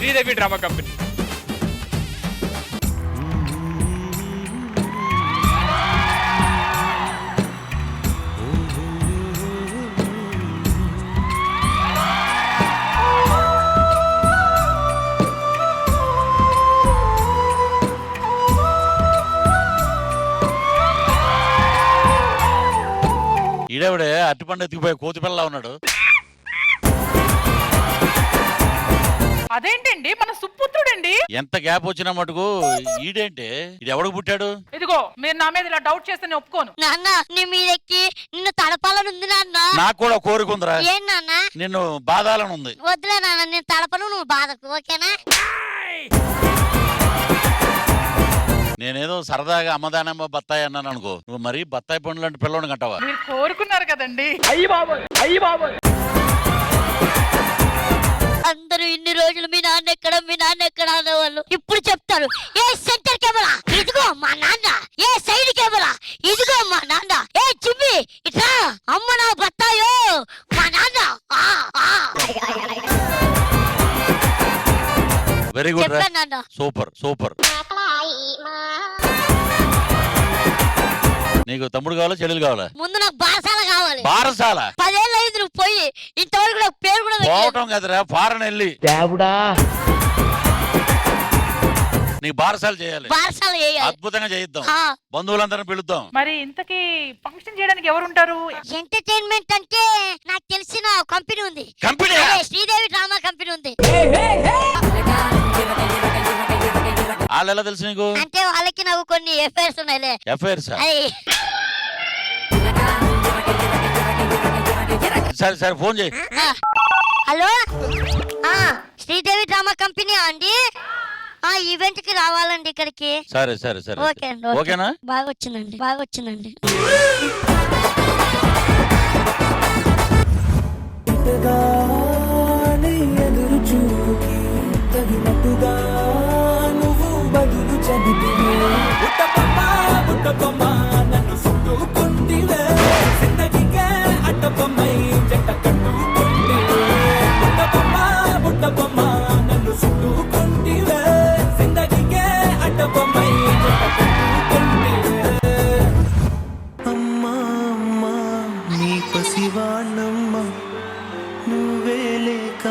Sridevi drama company. ఈడవిడే అరటిపండు ఎత్తికిపోయి కోతి పిల్ల ఉన్నాడు. అదేంటండి మన సుపుత్రుడండి. ఎంత గ్యాప్ వచ్చినా మటుకు ఈడేంటి ఇది ఎవడికి పుట్టాడు? ఇదిగో మీరు నా మీద ఇలా డౌట్ చేస్తే నేను ఒప్పుకోను. నాన్న నీ మీదెక్కి నిన్ను తడపాలని ఉంది నాన్న. నాకు కూడా కోరిక ఉందిరా. ఏం నాన్న? నిన్ను బాధాలని ఉంది. వద్దులే నాన్న, నేను తడపను, నువ్వు బాధకు, ఓకేనా? నేనేదో సరదాగా అమ్మదానమ్మ బత్తాయి అన్నాను అనుకో, నువ్వు మరీ బత్తాయి పండు లాంటి పిల్లని కంటావా? మీరు కోరుకున్నారు కదండి. అందరూ ఇన్ని రోజులు మీ నాన్న ఎక్కడ అనేవాళ్ళు ఇప్పుడు చెప్తారు, ఏ సెంటర్ కెమెరా ఇదిగో మా నాన్న, ఏ సైడ్ కెమెరా ఇదిగో మా నాన్న, ఏ చిమ్మి ఇట్లా అమ్మ నా బత్తాయో మా నాన్న. వెరీ గుడ్ రా, నాన్న సూపర్ సూపర్. నీకు తమ్ముడు కావాలా చెల్లెలు కావాలా? ముందు నాకు బారసాల కావాలి. బారసాల? 10 ఏళ్ళు అయింది నువ్వు పోయి, ఇంతవరకు నాకు పేరు కూడా పోవటం కదరా, ఫారెన్ వెళ్ళి నీకు బారసాలు చేయాలి. బారసాల అద్భుతంగా చేయిద్దాం, బంధువులందరిని పిలుద్దాం. మరి ఇంతకీ ఫంక్షన్ చేయడానికి ఎవరు ఉంటారు? ఎంటర్టైన్మెంట్ అంటే నాకు తెలిసిన కంపెనీ ఉంది. కంపెనీ? శ్రీదేవి డ్రామా కంపెనీ ఉంది. వాళ్ళు ఎలా తెలుసు నీకు? అంటే వాళ్ళకి నాకు కొన్ని ఎఫైర్స్ ఉన్నాయిలే. ఎఫైర్స్? సరే సరే ఫోన్ చేయి. హలో, శ్రీదేవి డ్రామా కంపెనీ అండి, ఈవెంట్ కి రావాలండి ఇక్కడికి. సరే సరే సరే ఓకే అండి. ఓకేనా? బాగా వచ్చిందండి. ఎదురు చూపుకి తగినట్టుగా నువ్వు బదులు చదివివే. బుట్టబొమ్మ నన్ను చుట్టుకుంటివే, జిందగీకే అడ్డబొమ్మై జంట కట్టుకుంటివే. బుట్టబొమ్మ నన్ను చుట్టుకుంటివే, జిందగీకే అడ్డబొమ్మై జంట కట్టుకుంటివే. అమ్మా అమ్మా నీ పసివాణమ్మ, నువ్వే లేక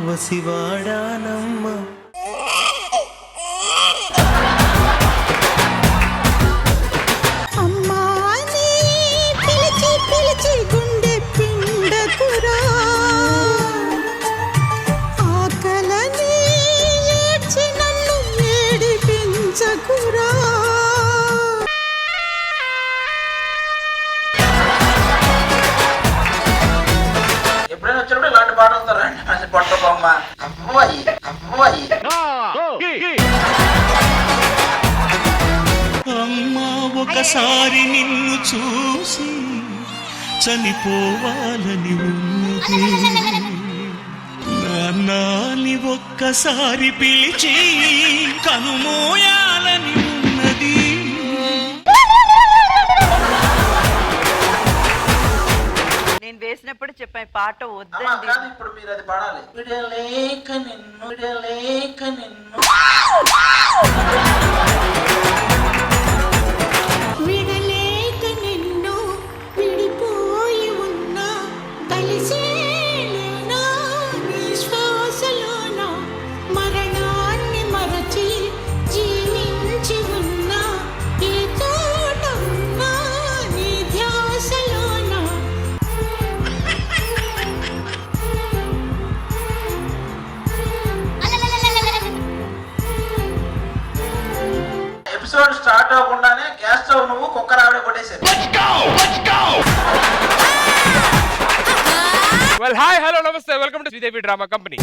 వసివాడానమ్మ. పిలిచి గుండె పిండకురా, ఆకలని ఏడ్చి నన్ను ఏడిపించకురా. ఎప్పుడైనా వచ్చినప్పుడు ఇలాంటి పాట వస్తారండి, మంచి పొట్ట బొమ్మ అమ్మాయి అమ్మాయి. అమ్మా ఒకసారి నిన్ను చూసి చనిపోవాలని ఉన్నది, నాన్నని ఒక్కసారి పిలిచి కనుమోయాలని ఉన్నది. నేను వేసినప్పుడు చెప్పాను పాట వద్దండి. ఇప్పుడు మీరు అది పాడాలి. విడలేక నిన్ను విడలేక నిన్ను విడలేక నిన్ను విడిపోయి ఉన్నా, కలిసేనా నీ శ్వాసలోన, మరణాన్ని మరచి జీవించి ఉన్నా, ఏ తోట ఉన్నా నీ ధ్యాసలోన. ఎపిసోడ్ స్టార్ట్ అవ్వకుండానే గ్యాస్ స్టవ్ నువ్వు కుక్కర్ ఆవిడ కొట్టేశారు. వెల్ హాయ్ హలో నమస్తే welcome to Sridevi drama company.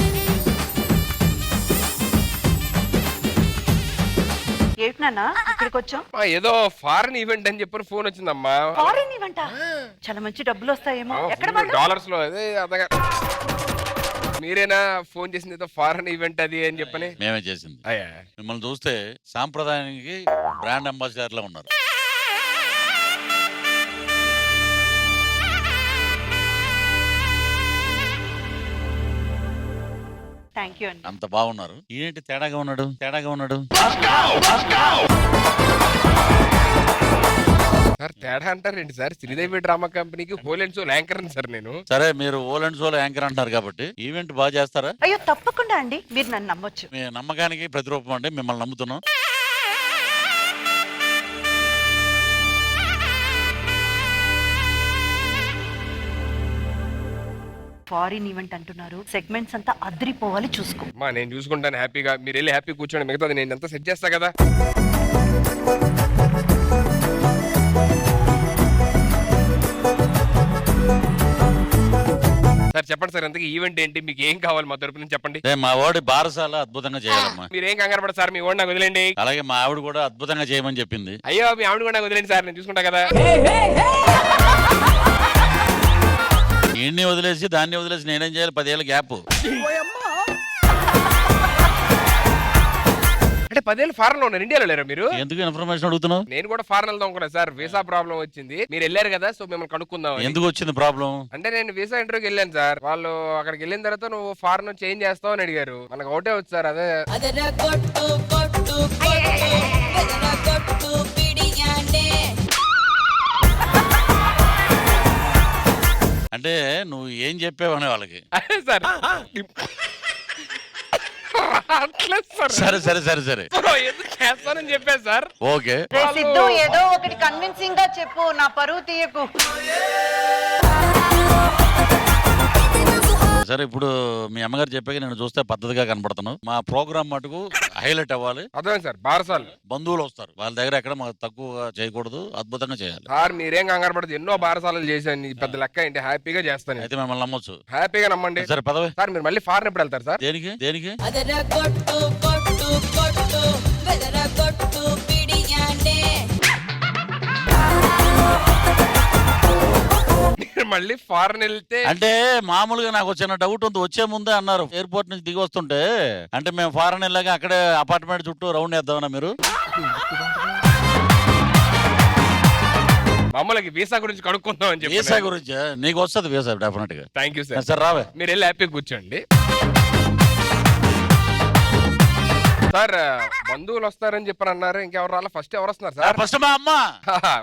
ఏంటి నాన్న ఇక్కడికి వచ్చాం? ఏదో ఫారెన్ ఈవెంట్ అని చెప్పి ఫోన్ వచ్చిందమ్మా. Foreign event? చాలా మంచి డబ్బులు వస్తాయేమో. ఎక్కడ డాలర్స్ లో? అదే అదగా మీరేనా ఫోన్ చేసింది? ఏదో ఫారెన్ ఈవెంట్ అది అని చెప్పని. మేమే చేసింది. మిమ్మల్ని చూస్తే సాంప్రదాయానికి బ్రాండ్ అంబాసిడర్ లా ఉన్నారు. థ్యాంక్ యూ అండి. అంత బాగున్నారు. ఏంటి తేడాగా ఉన్నాడు? సార్ తేడా అంటారేంటి సార్? శ్రీదేవి డ్రామా కంపెనీకి whole and soul anchor sir నేను. సరే, మీరు ఓల్ అండ్ సోల్ యాంకర్ అంటారు కాబట్టి ఈవెంట్ బాగా చేస్తారా? అయ్యో తప్పకుండా అండి, మీరు నన్ను నమ్మొచ్చు. మీ నమ్మకానికి ప్రతిరూపం అండి, మిమ్మల్ని నమ్ముతున్నాం. ఫారిన్ ఈవెంట్ అంటున్నారు, సెగ్మెంట్స్ అంతా అదిరిపోవాలి, చూసుకో. మా నేను చూసుకుంటాను హ్యాపీగా, మీరు వెళ్ళి హ్యాపీ కూర్చోండి, మిగతాది నేను అంతా సెట్ చేస్తా కదా. సార్ చెప్పండి సార్, అంతకీ ఈవెంట్ ఏంటి, మీకు ఏం కావాలి మా తరపు నుంచి చెప్పండి. మా వాడి బారసాల అద్భుతంగా చేయాలమ్మా. మీరు ఏం కంగారు పడదు సార్, మీ ఓడి నాకు వదిలేండి. అలాగే మా ఆవిడ కూడా అద్భుతంగా చేయమని చెప్పింది. అయ్యో మీ ఆవిడ కూడా నాకు వదిలేండి సార్, నేను చూసుకుంటా కదా. ఈయన్ని వదిలేసి దాన్ని వదిలేసి నేనేం చేయాలి? 10 ఏళ్ళ గ్యాప్. అంటే 10 ఏళ్ళు ఫారెన్ లో ఉన్నారు, ఇండియాలో లేరా మీరు? ఎందుకు ఇన్ఫర్మేషన్ అడుగుతున్నావు? నేను కూడా ఫారెన్ వెళ్దాం అనుకున్నా సార్, వీసా ప్రాబ్లం వచ్చింది. మీరు వెళ్ళారు కదా, సో మిమ్మల్ని కనుక్కుందాం. ఎందుకు వచ్చింది ప్రాబ్లం? అంటే నేను వీసా ఇంటర్వ్యూకి వెళ్ళాను సార్, వాళ్ళు అక్కడికి వెళ్ళిన తర్వాత నువ్వు ఫారెన్ చేంజ్ చేస్తావు అని అడిగారు. మనకు ఒకటే వచ్చు సార్, అదే. అంటే నువ్వు ఏం చెప్పావని వాళ్ళకి? అదే సార్. అట్లేదు సార్. సరే సరే సరే సరే ఎందుకు చేస్తానని చెప్పాను సార్. ఓకే. సిద్ధు ఏదో ఒకటి కన్విన్సింగ్ గా చెప్పు, నా పరువు తీయకు. సరే, ఇప్పుడు మీ అమ్మగారు చెప్పాక నేను చూస్తే పద్ధతిగా కనపడుతున్నావు. మా ప్రోగ్రామ్ మటుకు హైలైట్ అవ్వాలి. అదే సార్, బారసాలు బంధువులు వస్తారు, వాళ్ళ దగ్గర ఎక్కడ మాకు తక్కువ చేయకూడదు, అద్భుతంగా చేయాలి. సార్ మీరేం కంగారు పడదు, ఎన్నో బారసాలు చేశాను, ఈ పెద్ద లెక్క ఏంటి, హ్యాపీగా చేస్తాను. అయితే మిమ్మల్ని నమ్మొచ్చు. హ్యాపీగా నమ్మండి. సరే పదవి. సార్ మీరు మళ్ళీ ఫారెన్ ఎప్పుడు వెళ్తారు సార్? దేనికి దేనికి? మీరు మళ్ళీ ఫారెన్ వెళ్తే అంటే మామూలుగా నాకు చిన్న డౌట్ ఉంది. వచ్చే ముందే అన్నారు ఎయిర్పోర్ట్ నుంచి దిగి వస్తుంటే, అంటే మేము ఫారెన్ వెళ్ళాక అక్కడే అపార్ట్మెంట్ చుట్టూ రౌండ్ వేద్దామన్నా మీరు? మామూలుగా వీసా గురించి కనుక్కుందాం అని చెప్పి. వీసా గురించి నీకు వస్తుంది వీసా డెఫినెట్ గా. Thank you sir. సార్ రావే, మీరు వెళ్ళి హ్యాపీగా కూర్చోండి. సార్ బంధువులు వస్తారని చెప్పని అన్నారు, ఇంకెవరు రాలా? ఫస్ట్ ఎవరు వస్తున్నారు సార్? ఫస్ట్ మా అమ్మ.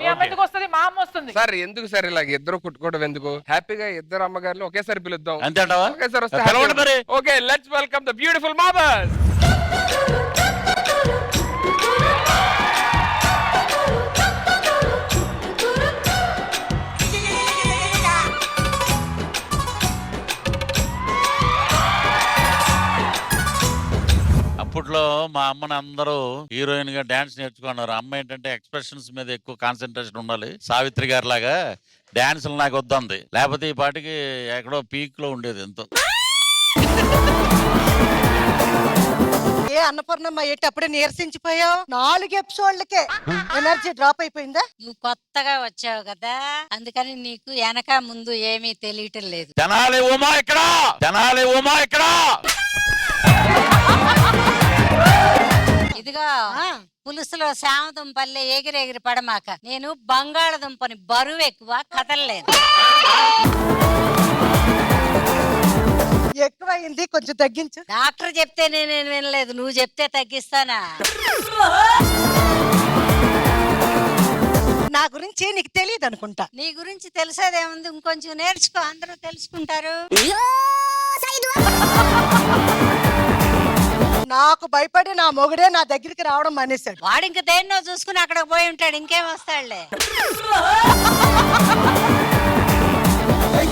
మీ అమ్మ ఎందుకు వస్తుంది? మా అమ్మ వస్తుంది. సార్ ఎందుకు సార్ ఇలాగ ఇద్దరు కుట్టుకోవడం ఎందుకు? హ్యాపీగా ఇద్దరు అమ్మగారిని ఒకేసారి పిలుద్దాం. అంతే అంటావా? ఒకేసారి పిలవండి మరి. వస్తే okay, let's welcome the beautiful mamas. అప్పట్లో మా అమ్మని అందరూ హీరోయిన్ గా డాన్స్ నేర్చుకున్నారు. అమ్మ ఏంటంటే ఎక్స్ప్రెషన్స్ మీద ఎక్కువ కాన్సన్ట్రేషన్ ఉండాలి. సావిత్రి గారి లాగా డాన్సులు నాకు వద్దంది, లేకపోతే ఈ పాటికి ఎక్కడో పీక్ లో ఉండేది ఎంతో. ఏ అన్నపూర్ణమ్మ ఏంటి అప్పుడే నీరసించిపోయావు? 4 ఎపిసోడ్లకే ఎనర్జీ డ్రాప్ అయిపోయిందా? నువ్వు కొత్తగా వచ్చావు కదా, అందుకని నీకు వెనక ముందు ఏమీ తెలియటం లేదు. తెనాలి ఉమా ఇక్కడ, తెనాలి ఉమా ఇక్కడ. ఇదిగో పులుసులో శామదుంపల్లే ఎగిరెగిరి పడమాక. నేను బంగాళదుంపని బరువు ఎక్కువ కదలలేదు. ఎక్కువైంది, కొంచెం తగ్గించు. డాక్టర్ చెప్తే నేను వినలేదు, నువ్వు చెప్తే తగ్గిస్తానా? నా గురించి నీకు తెలియదు అనుకుంటా. నీ గురించి తెలిసేదేముంది, ఇంకొంచెం నేర్చుకో, అందరూ తెలుసుకుంటారు. నాకు భయపడి నా మొగుడే నా దగ్గరికి రావడం మానేశాడు. వాడు ఇంక దేన్నో చూసుకుని అక్కడికి పోయి ఉంటాడు, ఇంకేం వస్తాడులే.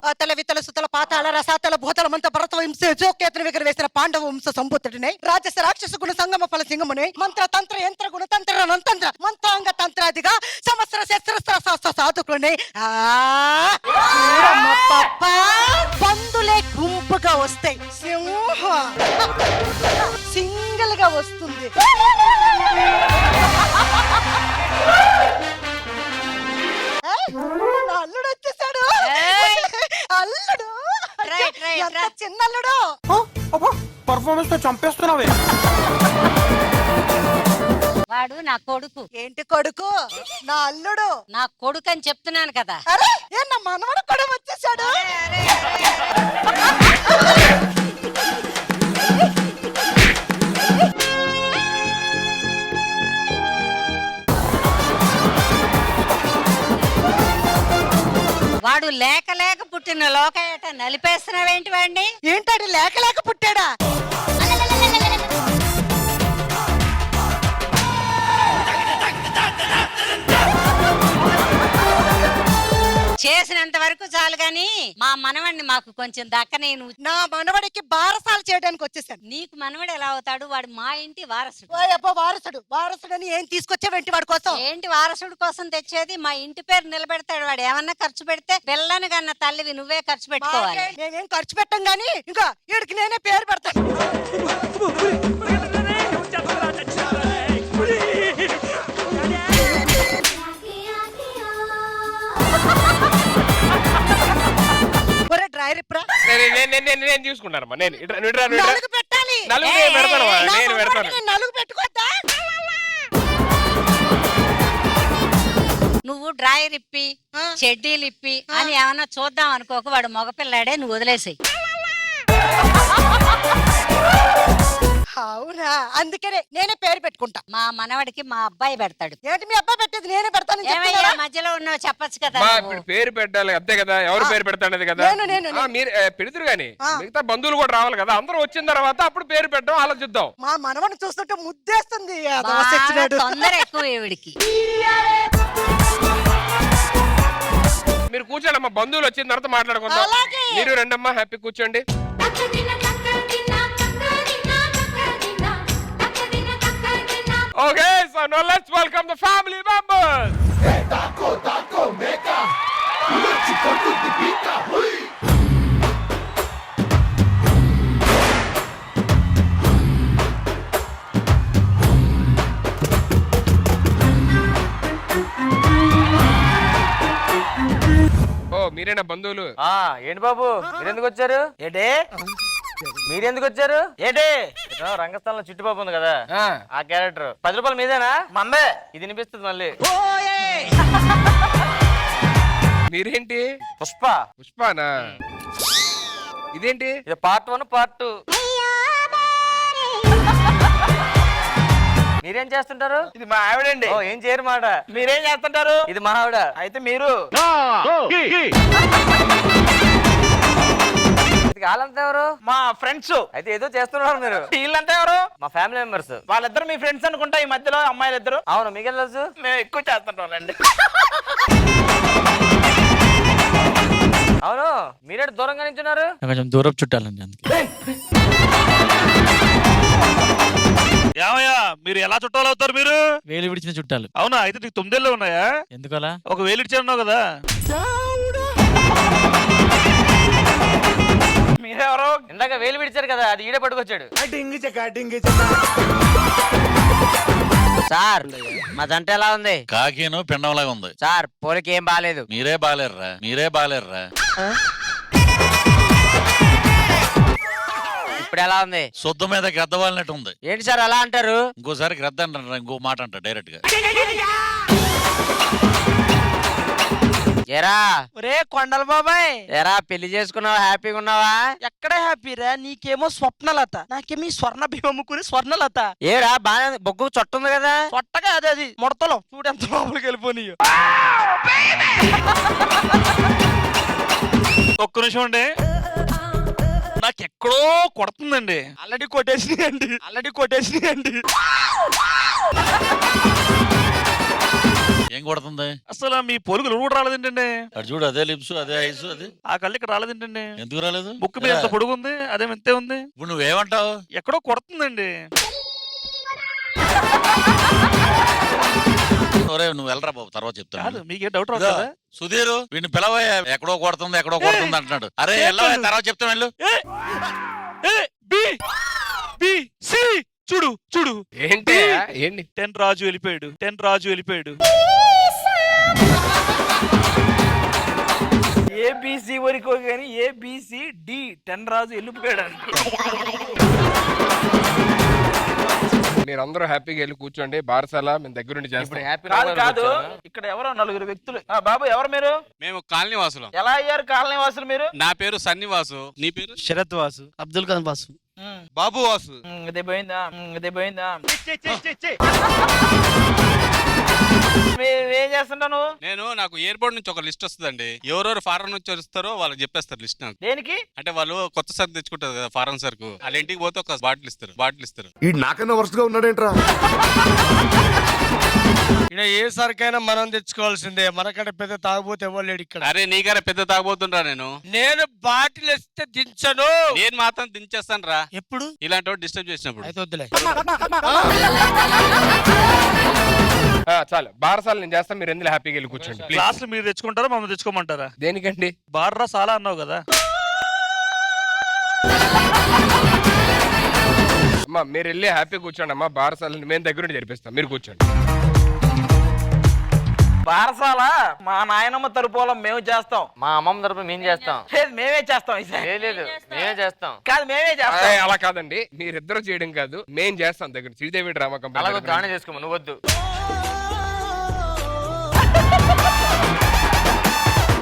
అతల వితల సుతల పాతాళ రసాతల భూతల మంత భరత హింస జోకేతన విగ్ర వేసిన పాండవ వంశ సంభూతుడిని రాజస రాక్షస గుణ సంగమ ఫల సింగముని మంత్ర తంత్ర యంత్ర గుణ తంత్ర నంతంత్ర మంత్రాంగ తంత్రాదిగా సమస్ర శస్త్ర సాధుకుని పందులే గుంపుగా వస్తాయి, సింహ సింగిల్ గా వస్తుంది. అల్లుడు వచ్చేసాడు. అల్లుడు చిన్న అల్లుడు. పర్ఫార్మెన్స్ తో చంపేస్తున్నావే. వాడు నా కొడుకు. ఏంటి కొడుకు? నా అల్లుడు. నా కొడుకు అని చెప్తున్నాను కదా. అరే ఏ నా మనవడు కూడా వచ్చేసాడు. వాడు లేక లేక పుట్టిన లోకయట నలిపేస్తున్నావేంటి వాడిని? ఏంటంటే లేక లేక పుట్టాడా? చేసినంత వరకు చాలు గాని మా మనవడిని మాకు కొంచెం దక్కనే. నా మనవడికి బారసాలు చేయడానికి వచ్చేసాను. నీకు మనవడు ఎలా అవుతాడు? వాడు మా ఇంటి వారసుడు. అబ్బో వారసుడు వారసుడని ఏం తీసుకొచ్చావేంటి వాడి కోసం? ఏంటి వారసుడు కోసం తెచ్చేది? మా ఇంటి పేరు నిలబెడతాడు వాడు. ఏమన్నా ఖర్చు పెడితే పిల్లని కన్నా తల్లివి నువ్వే ఖర్చు పెట్టుకోవాలి. నేనేం ఖర్చు పెట్టం గానీ ఇంకా వీడికి నేనే పేరు పెడతాను. డ్రైవర్ ఇప్పుడా నేను చూసుకుంటానమ్మా. నేను నలుగు పెట్టాలి. నేను పెడతాను. నలుగు పెట్టుకోద్దా? నువ్వు డ్రాయర్ ఇప్పి చెడ్డీలు ఇప్పి అని ఏమన్నా చూద్దాం అనుకోక వాడు మగపిల్లాడే, నువ్వు వదిలేసాయి. అవునా? అందుకనే నేనే పేరు పెట్టుకుంటా. మా మనవడికి మా అబ్బాయి పెడతాడు. ఏంటి మీ అబ్బాయి పెట్టేది? నేనే పెడతాను. ఏమయ్యా మధ్యలో ఉన్నావు చెప్పచ్చు కదా. ఇప్పుడు పేరు పెట్టాలి అంతే కదా. ఎవరు పేరు పెడతాడది కదా. మీరు పెడుతురు గాని మిగతా బంధువులు కూడా రావాలి కదా. అందరూ వచ్చిన తర్వాత అప్పుడు పేరు పెట్టడం ఆలోచిద్దాం. మా మనవని చూస్తుంటే ముద్దేస్తుంది. తొందర ఎక్కువ వీడికి. మీరు కూర్చోండి అమ్మా. బంధువులు వచ్చిన తర్వాత మాట్లాడుకుందాం. మీరు రండమ్మా. హ్యాపీ కూర్చోండి. Okay, so now let's welcome the family members. మీరేనా బంధువులు? ఏంటి బాబు మీరెందుకు వచ్చారు? ఏంటి మీరెందుకు వచ్చారు? ఏంటి రంగస్థలంలో చుట్టుపక్కల ఉంది కదా ఆ క్యారెక్టర్ 10 రూపాయలు మీదేనా? మందే. ఇది వినిపిస్తుంది మళ్ళీ. మీరేంటి? పుష్ప. పుష్పనా? ఇదేంటి? ఇది పార్ట్ 1 పార్ట్ 2. మీరేం చేస్తుంటారు? ఇది మా ఆవిడండి. ఏం చేయరు మాట. మీరేం చేస్తుంటారు? ఇది మా ఆవిడ. అయితే మీరు వాళ్ళంతా ఎవరు? మా ఫ్రెండ్స్. అయితే ఏదో చేస్తున్నారు మీరు. వీళ్ళంతా ఎవరు? మా ఫ్యామిలీ మెంబర్స్. వాళ్ళిద్దరు మీ ఫ్రెండ్స్ అనుకుంటా. ఈ మధ్యలో అమ్మాయిలు ఇద్దరు. అవును, మీకేం తెలుసు? మేము ఎక్కువ చేస్తుంటాండి. అవును, మీరే దూరంగా నించున్నారు. కొంచెం దూరం చుట్టాలండి అందుకే. ఏమయ్యా మీరు ఎలా చుట్టాలు అవుతారు? మీరు వేలు విడిచిన చుట్టాలు. అవునా? అయితే నీకు 9 ఉన్నాయా? ఎందుకలా? ఒక వేలు ఇచ్చాన్నావు కదా. మీరెవరు? ఇందాక వేలు విడిచారు కదా, అది ఈడే పట్టుకొచ్చాడు. సార్ మా జంట ఎలా ఉంది? కాకిను పిండంలాగా ఉంది సార్. పోలికి ఏం బాలేదు. మీరే బాలేర్రా. ఇప్పుడు ఎలా ఉంది? శుద్ధ మీద గ్రద్ద వాలినట్టు ఉంది. ఏంటి సార్ అలా అంటారు? ఇంకోసారి గ్రద్ద అంటారు, ఇంకో మాట అంట డైరెక్ట్ గా. ఏరా ఒరే కొండల బాబాయ్, ఏరా పెళ్లి చేసుకున్నావా? హ్యాపీగా ఉన్నావా? ఎక్కడ హ్యాపీరా? నీకేమో స్వప్నలత, నాకేమో స్వర్ణ భీమమ్ముకుని స్వర్ణలత. ఏరా బాగా బొగ్గు చొట్టుంది కదా. కొట్టగా అది ముడతలో చూడెంత లోపలికి వెళ్ళిపోయి. ఒక్క నిమిషం అండి, నాకెక్కడో కొడుతుందండి. ఆల్రెడీ కొట్టేసినాయండి. ఏం కొడుతుంది? అసలు మీ పొలుగులు కూడా రాలేదేంటండి? అటు చూడు, అదే లిప్స్, అదే ఐస్, అది ఆ కళ్ళు ఇక్కడ రాలేదేంటండి? ఎందుకు రాలేదు? ముక్కు మీద ఎంత పొడుగు ఉంది, అదే ఎంతే ఉంది. ఇప్పుడు నువ్వేమంటావు? ఎక్కడో కొడుతుందండి. నువ్వు వెళ్ళరా బాబు, తర్వాత చెప్తాను. మీకే డౌట్ రాదు కదా? సుధీర్ వీడిని పిలవయ్యా. ఎక్కడో కొడుతుంది అంటున్నాడు. అరే వెళ్ళవా, తర్వాత చెప్తాను వెళ్ళు. చూడు ఏంటి? 10 రాజు వెళ్ళిపోయాడు. ఏబిసి వరకు కానీ ఏబిసి డి 10 రాజు వెళ్ళిపోయాడు. మీరందరూ హ్యాపీగా వెళ్ళి కూర్చోండి. బారసాల మేము దగ్గరుండి చేస్తాం. కాదు, ఇక్కడ ఎవరో 4 వ్యక్తులు. బాబు ఎవరు మీరు? మేము కాలనీ వాసులం. ఎలా అయ్యారు కాలనీ వాసులు మీరు? నా పేరు సన్నివాసు. నీ పేరు? శరత్ వాసు. అబ్దుల్ ఖాన్ వాసు. బాబు వాసు. ఇదే పోయిందా? ఏం చేస్తుంటావు నువ్వు? నేను నాకు ఎయిర్పోర్ట్ నుంచి ఒక లిస్ట్ వస్తుందండి. ఎవరెవరు ఫారెన్ నుంచి వస్తారో వాళ్ళకి చెప్పేస్తారు లిస్ట్ నాకు. దేనికి? అంటే వాళ్ళు కొత్త సరుకు తెచ్చుకుంటారు కదా ఫారెన్ సరుకు, వాళ్ళ ఇంటికి పోతే ఒక బాటిల్ ఇస్తారు. ఈ నాకన్నా వరుస గా ఉన్నాడేంట్రా? ఇక్కడ ఏ సరికైనా మనం తెచ్చుకోవాల్సిందే, మనకంటే పెద్ద తాగుబోతే ఇవ్వలేడు ఇక్కడ. అరే నీకన్నా పెద్ద తాగబోతుండ్రా నేను. నేను బాటిల్ ఇస్తే దించను. నేను మాత్రం దించేస్తాను రా. ఎప్పుడు? ఇలాంటి వాడు డిస్టర్బ్ చేసినప్పుడు. అయితే వద్దులే. చాలు బారసాలు నేను చేస్తాను, మీరు ఎందులో హ్యాపీగా వెళ్ళి కూర్చోండి ప్లీజ్. క్లాసులు మీరు తెచ్చుకుంటారా మమ్మల్ని తెచ్చుకోమంటారా? దేనికండి? బార్రా సాలా అన్నావు కదా. అమ్మా మీరు వెళ్ళి హ్యాపీగా కూర్చోండి అమ్మా, బారసాలని మేము దగ్గరుండి జరిపిస్తాం, మీరు కూర్చోండి. బారసాల మా నాయనమ్మ తరపులం మేము చేస్తాం, మా అమ్మమ్మ తరపు మేము చేస్తాం. లేదు మేమే చేస్తాం. లేదు మేమే చేస్తాం. కాదు మేమే చేస్తాం. అలా కాదండి, మీరిద్దరు చేయడం కాదు, మేము చేస్తాం దగ్గర. శ్రీదేవి డ్రామా కంపెనీ అలాగే దానే చేసుకోమా, నువ్వు వద్దు.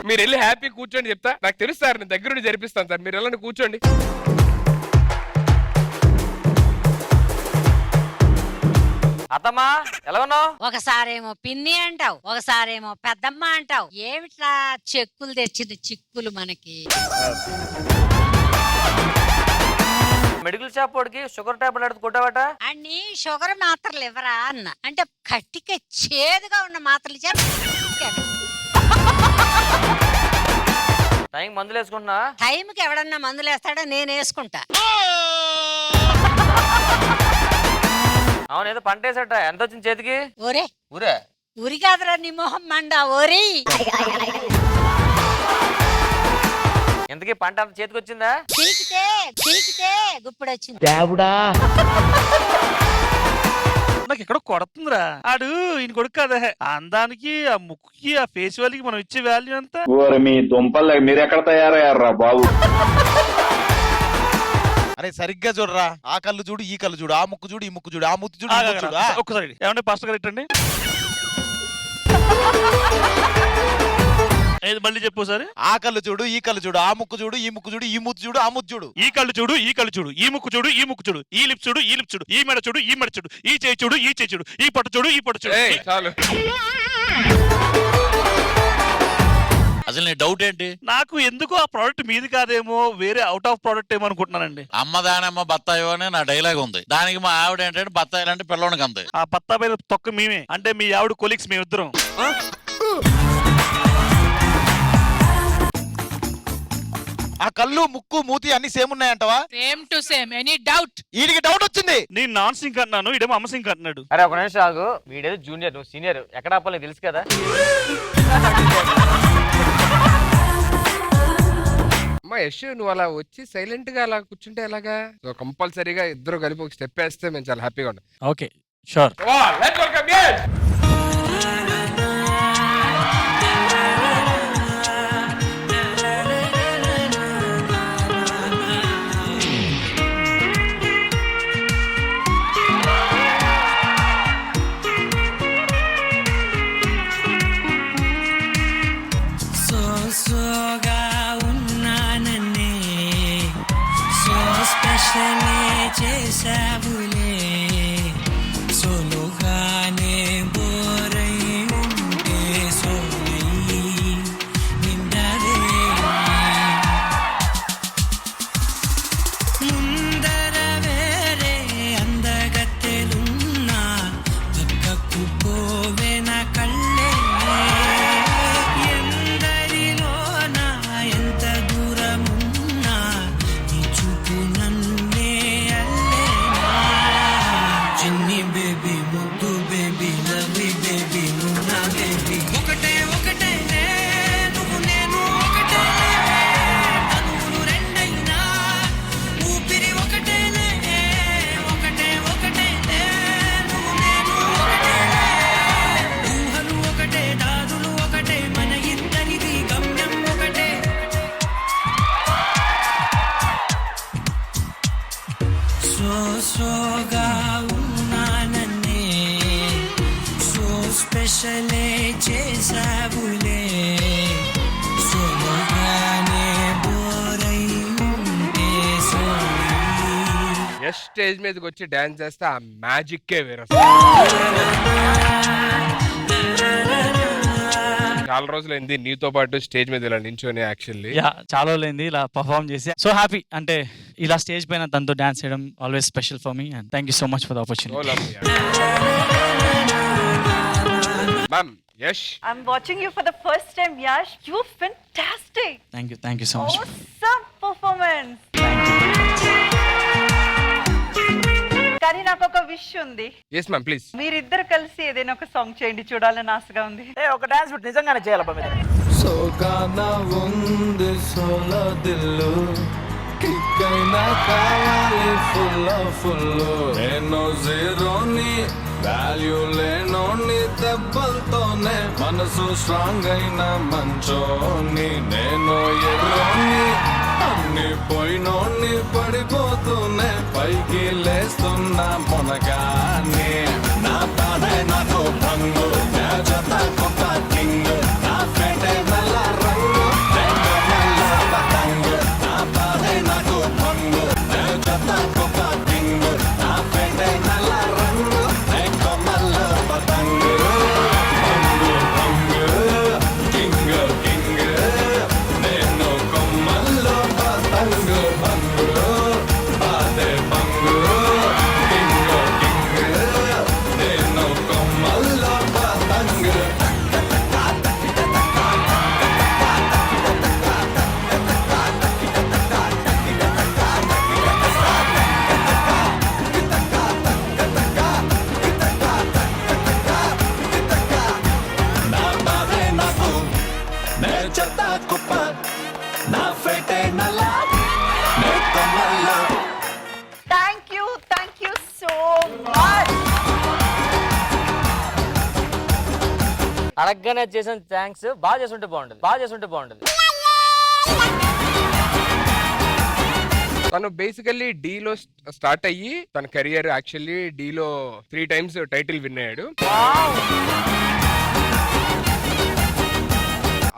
మీరు వెళ్ళి హ్యాపీ కూర్చోండి చెప్తా. నాకు తెలుసు సార్, నేను దగ్గరుండి జరిపిస్తాను సార్, మీరు వెళ్ళండి కూర్చోండి. అత్తమ్మా ఎలా ఉన్నావు? ఒకసారేమో పిన్ని అంటావు, ఒకసారేమో పెద్దమ్మ అంటావు. ఏమిట్రా చెక్కులు తెచ్చింది చిక్కులు మనకి. మెడికల్ షాప్ వాడికి షుగర్ టాబ్లెట్ అడుగు కొట్టావట. అన్ని షుగర్ మాత్రలు ఇవ్వరా అన్న. అంటే కట్టిక చేదుగా ఉన్న మాత్రలు ఇచ్చారు. టైం మందులు వేసుకుంటున్నా? టైంకి ఎవడన్నా మందులు వేస్తాడో నేను వేసుకుంటా. అవును ఏదో పంట వేసట. ఎంత వచ్చింది చేతికి? ఒరే ఊరే ఉరి కాదురా నీ మొహం మండ ఓరి. ఎంతకీ పంట అంత చేతికి వచ్చిందా? చీకితే గుప్పుడు వచ్చింది. నాకు ఎక్కడో కొడుతుందిరా. ఆడు ఈయన కొడుకు కదా. అందానికి ఆ ముక్కుకి ఆ ఫేస్ వాల్యూకి మనం ఇచ్చే వాల్యూ అంతా. మీ దుంపలు మీరెక్కడ తయారయ్యారా బాబు? అరే సరిగ్గా చూడరా. ఆ కళ్ళు చూడు, ఈ కళ్ళు చూడు, ఆ ముక్కు చూడు, ఈ ముక్కు చూడు, ఆ ముక్కు చూడు. ఒక్కసారి ఏమంటే పాస్టర్ గారు ఇట్టండి. మళ్ళీ చెప్పు సార్. ఆ కళ్ళు చూడు, ఈ కళ్ళు చూడు, ఆ ముక్కు చూడు, ఈ ముక్కు చూడు, ఈ ముక్కు చూడు, ఆ ముక్కు చూడు. ఈ కళ్ళు చూడు, ఈ కళ్ళు చూడు, ఈ ముక్కు చూడు, ఈ ముక్కు చూడు, ఈ లిప్ చూడు, ఈ లిప్ చూడు, ఈ మెడ చూడు, ఈ మెడ చూడు, ఈ చేయి చూడు, ఈ చేయి చూడు, ఈ పట్టు చూడు, ఈ పట్టు చూడు. చాలు. అసలు నీ డౌట్ ఏంటి? నాకు ఎందుకో ఆ ప్రోడక్ట్ మీది కాదేమో, వేరే అవుట్ ఆఫ్ ప్రోడక్ట్ ఏమో అనుకుంటున్నానండి. అమ్మదానమ్మ బత్తాయో అని నా డైలాగ్ ఉంది. దానికి మా ఆవిడ ఏంటంటే బత్తాయిలు అంటే పిల్లలకి అంతే. ఆ బత్తాయి తొక్క మేమే అంటే మీ ఆవిడ కొలీగ్స్ మేమిద్దరం. ఆ కళ్ళు ముక్కు మూతి అన్ని సేమ్ ఉన్నాయంటవా? Same to same. Any doubt? వీడికి డౌట్ వచ్చింది. నేను నాన్ సింక్ అంటున్నాను, ఇడేమో అమ్మ సింక్ అంటున్నాడు. అరే ఒక నిమిషం ఆగు. వీడేదో జూనియర్, నువ్వు సీనియర్. ఎక్కడ ఆపాలి తెలుసు కదా. అమ్మా యశ్, నువ్వు అలా వచ్చి సైలెంట్ గా అలా కూర్చుంటే ఎలాగా? సో కంపల్సరీగా ఇద్దరు కలిపి ఒక స్టెప్ వేస్తే మేము చాలా హ్యాపీగా ఉంటాం. Okay sure. చేసావులే సోలుగానే బోరై ఉంటే సోలై నిండవే ముందర వేరే అందగత్తెలున్నా పక్కకు పోవేన కళ్ళే ఎందరిలోనా ఎంత దూరమున్నా నీ చూపు నన్నే చిన్ని బేబీ ముద్దు బేబీ లవ్లీ బేబీ నువ్వు నా బేబీ ఒకటే ఒకటే నువ్వు నేను ఒకటే తనువులు రెండైనా ఊపిరి ఒకటేలే ఒకటే ఒకటే నువ్వు నేను ఒకటే ఊహలు ఒకటే దాదులు ఒకటే మన ఇద్దరిది గమ్యం ఒకటే సోగా స్పెషలే చేసావులే సోగానే బోరై ఉంటే సోలై. యశ్ స్టేజ్ మీదకి వచ్చి డాన్స్ చేస్తే ఆ మ్యాజిక్కే వేరే. చాలా రోజులైంది నీతో పాటు స్టేజ్ మీద ఇలా నించొని యాక్చువల్లీ. యా చాలా రోజులైంది ఇలా పర్ఫామ్ చేసి. సో హ్యాపీ అంటే ఇలా స్టేజ్ పైన తనతో డాన్స్ చేయడం always special for me and thank you so much for the opportunity. Ma'am Yash, I'm watching you for the first time, Yash. You're fantastic. Thank you so much. Awesome performance. కానీ నాకు ఒక wish ఉంది. Yes ma'am please. మీరిద్దరు కలిసి ఏదైనా ఒక song చేయండి, చూడాలని ఆశగా ఉంది. ఒక డాన్స్ బిట్ నిజంగానే చేయాలబ్బా మీరు. సోకానా ఉంది సోలో దిల్లు కిక్కైనా కావాలి ఫుల్ నేను జీరోని వాల్యూ లేనోని దెబ్బలతోనే మనసు స్ట్రాంగ్ అయిన మంచోని నేను ఎర్రోని అన్ని పోయినోని పడిపోతూనే పైకి లేస్తున్నా మొనగానే నా బాధే నాకు భంగు నా జత కొత్త కింగ్ నా ఫెటే నల్ల రంగు నల్ల పతంగు నా బాధే నాకు భంగు నా జత కొత్త కింగ్ నా ఫెటే నల్ల రంగు నల్ల పతంగు భంగు భంగు కింగ్ కింగ్ నేను కొమ్మల్లో పతంగు భంగు బాధే భంగు కింగ్ కింగ్ నేను కొమ్మల్లో పతంగు. నా బాధే నాకు నే చెత్త కుప్ప నా ఫెటే నల్ల నే కొమ్మల్లో. Thank you so much. అడగగానే చేసిన థ్యాంక్స్. బాగా చేస్తుంటే బాగుంటుంది. తను బేసికల్లీ డీలో స్టార్ట్ అయ్యి తన కెరియర్ యాక్చువల్లీ డీలో 3 times టైటిల్ విన్ అయ్యాడు.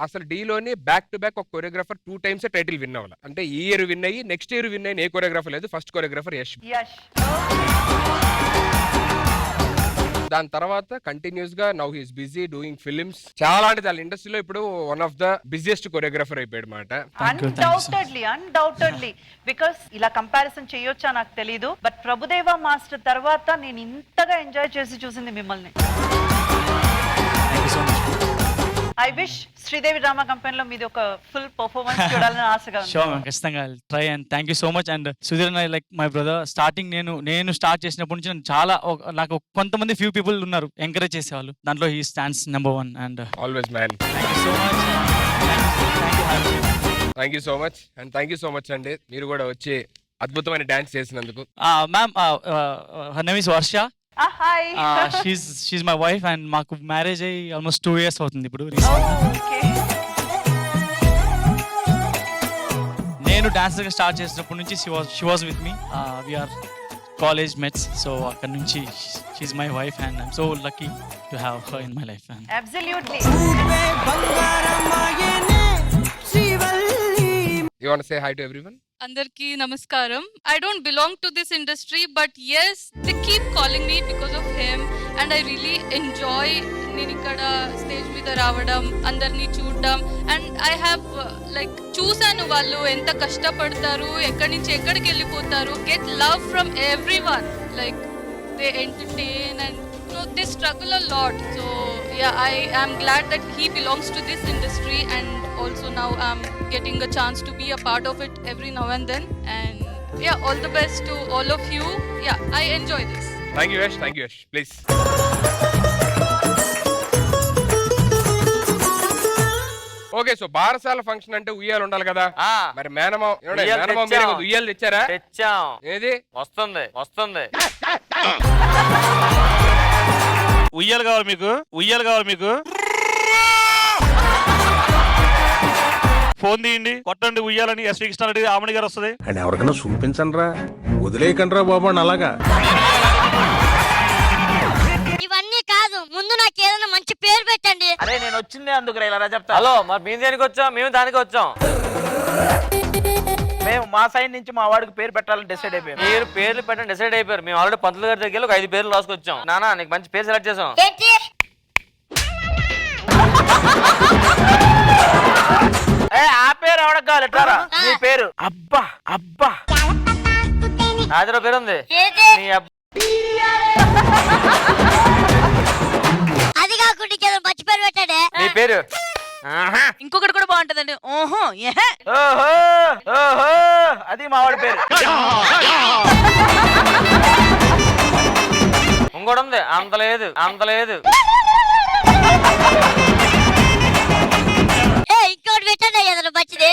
అసలు డీలోని బ్యాక్ టు బ్యాక్ ఒక కొరియోగ్రాఫర్ 2 times టైటిల్ విన్ అవ్వాలి. అంటే ఈ ఇయర్ విన్ అయ్యి నెక్స్ట్ ఇయర్ విన్ అయిన ఏ కొరియోగ్రాఫర్ లేదు. First choreographer Yash. దాని తర్వాత కంటిన్యూస్ గా now he's busy doing films. చాలా అంటే చాలా ఇండస్ట్రీలో ఇప్పుడు one of the busiest choreographer అయిపోయాడు మాట. అన్డౌటెడ్లీ బికాస్ ఇలా కంపారిజన్ చేయొచ్చా నాకు తెలీదు. బట్ ప్రభుదేవా మాస్టర్ తర్వాత నేను ఇంతగా ఎంజాయ్ చేసి చూసింది మిమ్మల్ని. ఐ విష్ శ్రీదేవి డ్రామా కంపెనీలో మీది ఒక ఫుల్ పర్ఫార్మెన్స్ చూడాలని ఆశగా ఉంది. షూర్ ఖచ్చితంగా try and thank you so much. And Sudheer like my brother starting నేను స్టార్ట్ చేసినప్పటి నుంచి చాలా నాకు కొంతమంది ఫ్యూ పీపుల్ ఉన్నారు ఎంకరేజ్ చేసేవాళ్ళు. దాంట్లో he stands number 1 and always man. Thank you so much and thank you so much అండి మీరు కూడా వచ్చి అద్భుతమైన డాన్స్ చేసినందుకు. Ma'am her name is Varsha. Hi. She's my wife and మాకు మ్యారేజ్ అయ్యి ఆల్మోస్ట్ 2 years అవుతుంది ఇప్పుడు. నేను డాన్స్ స్టార్ట్ చేసినప్పటి నుంచి she was with me. We are college mates. So అక్కడ నుంచి she my wife and I'm so lucky to have her in my life. Absolutely. You want to say hi to everyone? అందరికి నమస్కారం. I don't belong to this industry, but yes, they keep calling me because of him, and I really enjoy నేను ఇక్కడ stage మీద రావడం, అందరినీ చూడడం, and I have like చూసాను వాళ్ళు ఎంత కష్టపడతారు, ఎక్కడి నుంచి ఎక్కడికి వెళ్ళిపోతారు, get love from everyone, like they entertain and they struggle a lot. So yeah, I am glad that he belongs to this industry, and also now I'm getting a chance to be a part of it every now and then. And yeah, all the best to all of you. Yeah, I enjoy this. Thank you Yash, please. Okay, so బారసాల function అంటే ఉయ్యాలు ఉండాలి కదా. మరి మేనమామ ఉయ్యాలు తెచ్చారా? తెచ్చాం. ఏది వస్తుంది ఉయ్యాలు కావాలి మీకు. ఫోన్ తీయండి, కొట్టండి ఉయ్యాలని. ఎస్వి కృష్ణారెడ్డి ఆమణి గారు వస్తుంది. అండ్ ఎవరికైనా చూపించండి రా, వదిలేయకండి రా బాబు అని అలాగా. ఇవన్నీ కాదు, ముందు నాకు ఏదైనా మంచి పేరు పెట్టండి. అరే నేను వచ్చిందే అందుకు ఇలా చెప్తా. హలో, మరి మేము దేనికి వచ్చాం? మేము దానికి వచ్చాం. మేము మా సైడ్ నుంచి మా వాడికి పేరు పెట్టాలని డిసైడ్ అయిపోయాం. మీరు పేర్లు పెట్టండి డిసైడ్ అయిపోయారు. మేము ఆల్రెడీ పంతులు గారి దగ్గర ఒక 5 పేర్లు రాసుకొచ్చాం. నానా నీకు మంచి పేరు సెలెక్ట్ చేసాం. ఏంటి అబ్బా అబ్బా రాజురావు పేరు ఉంది నీ అది కాకుండా ఇంకేదో మంచి పేరు పెట్టాడే నీ పేరు ఇంకొకటి కూడా బాగుంటదండి ఓహో ఓహో ఓహో అది మావాడి పేరు ఇంకోటి ఉంది అంత లేదు ఇంకోటి పెట్టండి ఏదైనా మంచిది.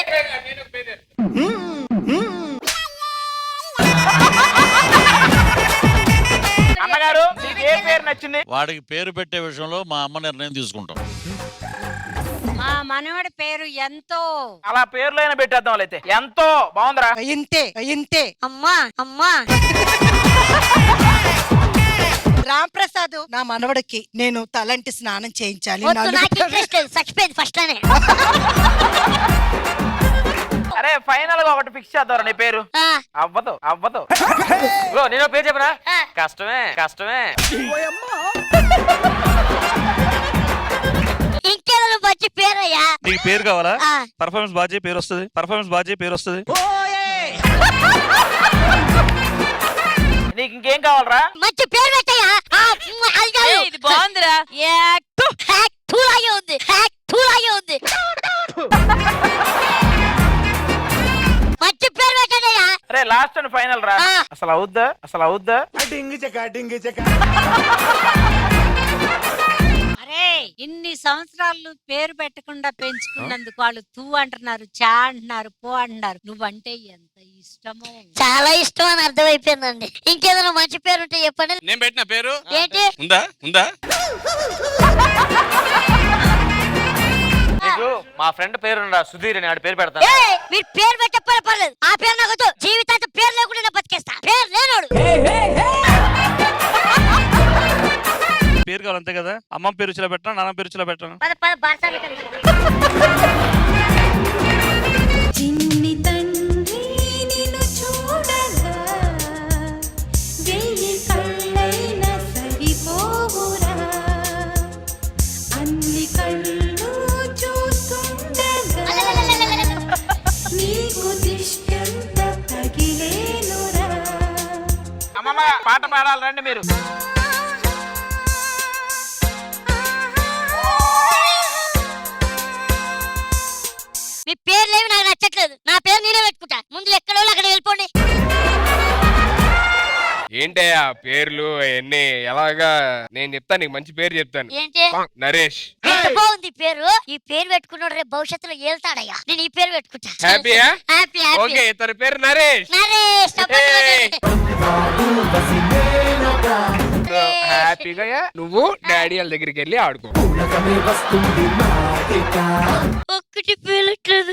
అన్నగారు మీకు ఏ పేరు నచ్చింది? వాడికి పేరు పెట్టే విషయంలో మా అమ్మ నిర్ణయం తీసుకుంటాం. మా మనవడి పేరు ఎంతో అలా పేర్లైనా పెట్టేద్దాం అయితే. ఎంతో బాగుందిరా. ఇంతే అమ్మా అమ్మా రాంప్రసాద్ నా మనవడికి నేను తలంటి స్నానం చేయించాలి. వద్దు, నాకు ఇంట్రెస్ట్ లేదు, చచ్చిపోయింది ఫస్ట్ లోనే. అరే ఫైనల్ గా ఒకటి ఫిక్స్ చేద్దాం నీ పేరు. అవ్వదు నేను పేరు చెప్పరా? కష్టమే ఇంకేదో మంచి పేరయ్యా. నీకు పేరు కావాలా? పర్ఫార్మెన్స్ బాజీ పేరు వస్తుంది. నీకు ఇంకేం కావాలరా? మంచి పేరు పెట్టయ్యా. ఇది బాగుందిరా. లాగే ఉంది మంచి పేరు పెట్టయ్యా. అరే లాస్ట్ అండ్ ఫైనల్ రా. అసలు అవుద్దా? అరే ఇన్ని సంవత్సరాలు పేరు పెట్టకుండా పెంచుకున్నందుకు వాళ్ళు తూ అంటున్నారు, చా అంటున్నారు, పో అంటున్నారు. నువ్వంటే ఎంత ఇష్టమో, చాలా ఇష్టం అని అర్థమైపోయిందండి. ఇంకేదైనా మంచి పేరు ఉంటే చెప్పండి. నేను పెట్టిన పేరు ఏంటి? ఉందా నీకు మా ఫ్రెండ్ పేరు సుధీర్ అని ఆడి పేరు పెడతా. మీరు పేరు పెట్టకపోయినా పర్లేదు, ఆ పేరు నాకు వద్దు. జీవితాంతం పేరు లేకుండా నేను బతికేస్తా. పేరు లేనోడు. పేరు కావాలి అంతే కదా. అమ్మ పేరు రుచిలో పెట్టాను, నాన్న పేరు రుచిలో పెట్టాను. చిన్ని తండ్రి నిన్ను చూడగా వెయ్యి కళ్ళైనా సరిపోవురా, అన్ని కళ్ళు చూస్తుండగా నీకు దిష్టంత తగిలేనురా. అమ్మమ్మ పాట పాడాలి రండి మీరు. మీ పేర్లేవి నాకు నచ్చట్లేదు. నా పేరు నేనే పెట్టుకుంటా. ముందు ఎక్కడో అక్కడ వెళ్ళిపోండి. ఏంటే ఆ పేర్లు అవన్నీ ఎలాగా? నేను చెప్తాను, నీకు మంచి పేరు చెప్తాను. ఏంటి? నరేష్. ఎంత బాగుంది పేరు. ఈ పేరు పెట్టుకున్నాడు రేపు భవిష్యత్తులో ఏళ్తాడయ్యా. నేను ఈ పేరు పెట్టుకుంటా. హ్యాపీయా? హ్యాపీ ఓకే, తన పేరు నరేష్. హ్యాపీగా నువ్వు డాడీ వాళ్ళ దగ్గరికి వెళ్ళి ఆడుకో. ఒక్కటి పేలట్లేదు.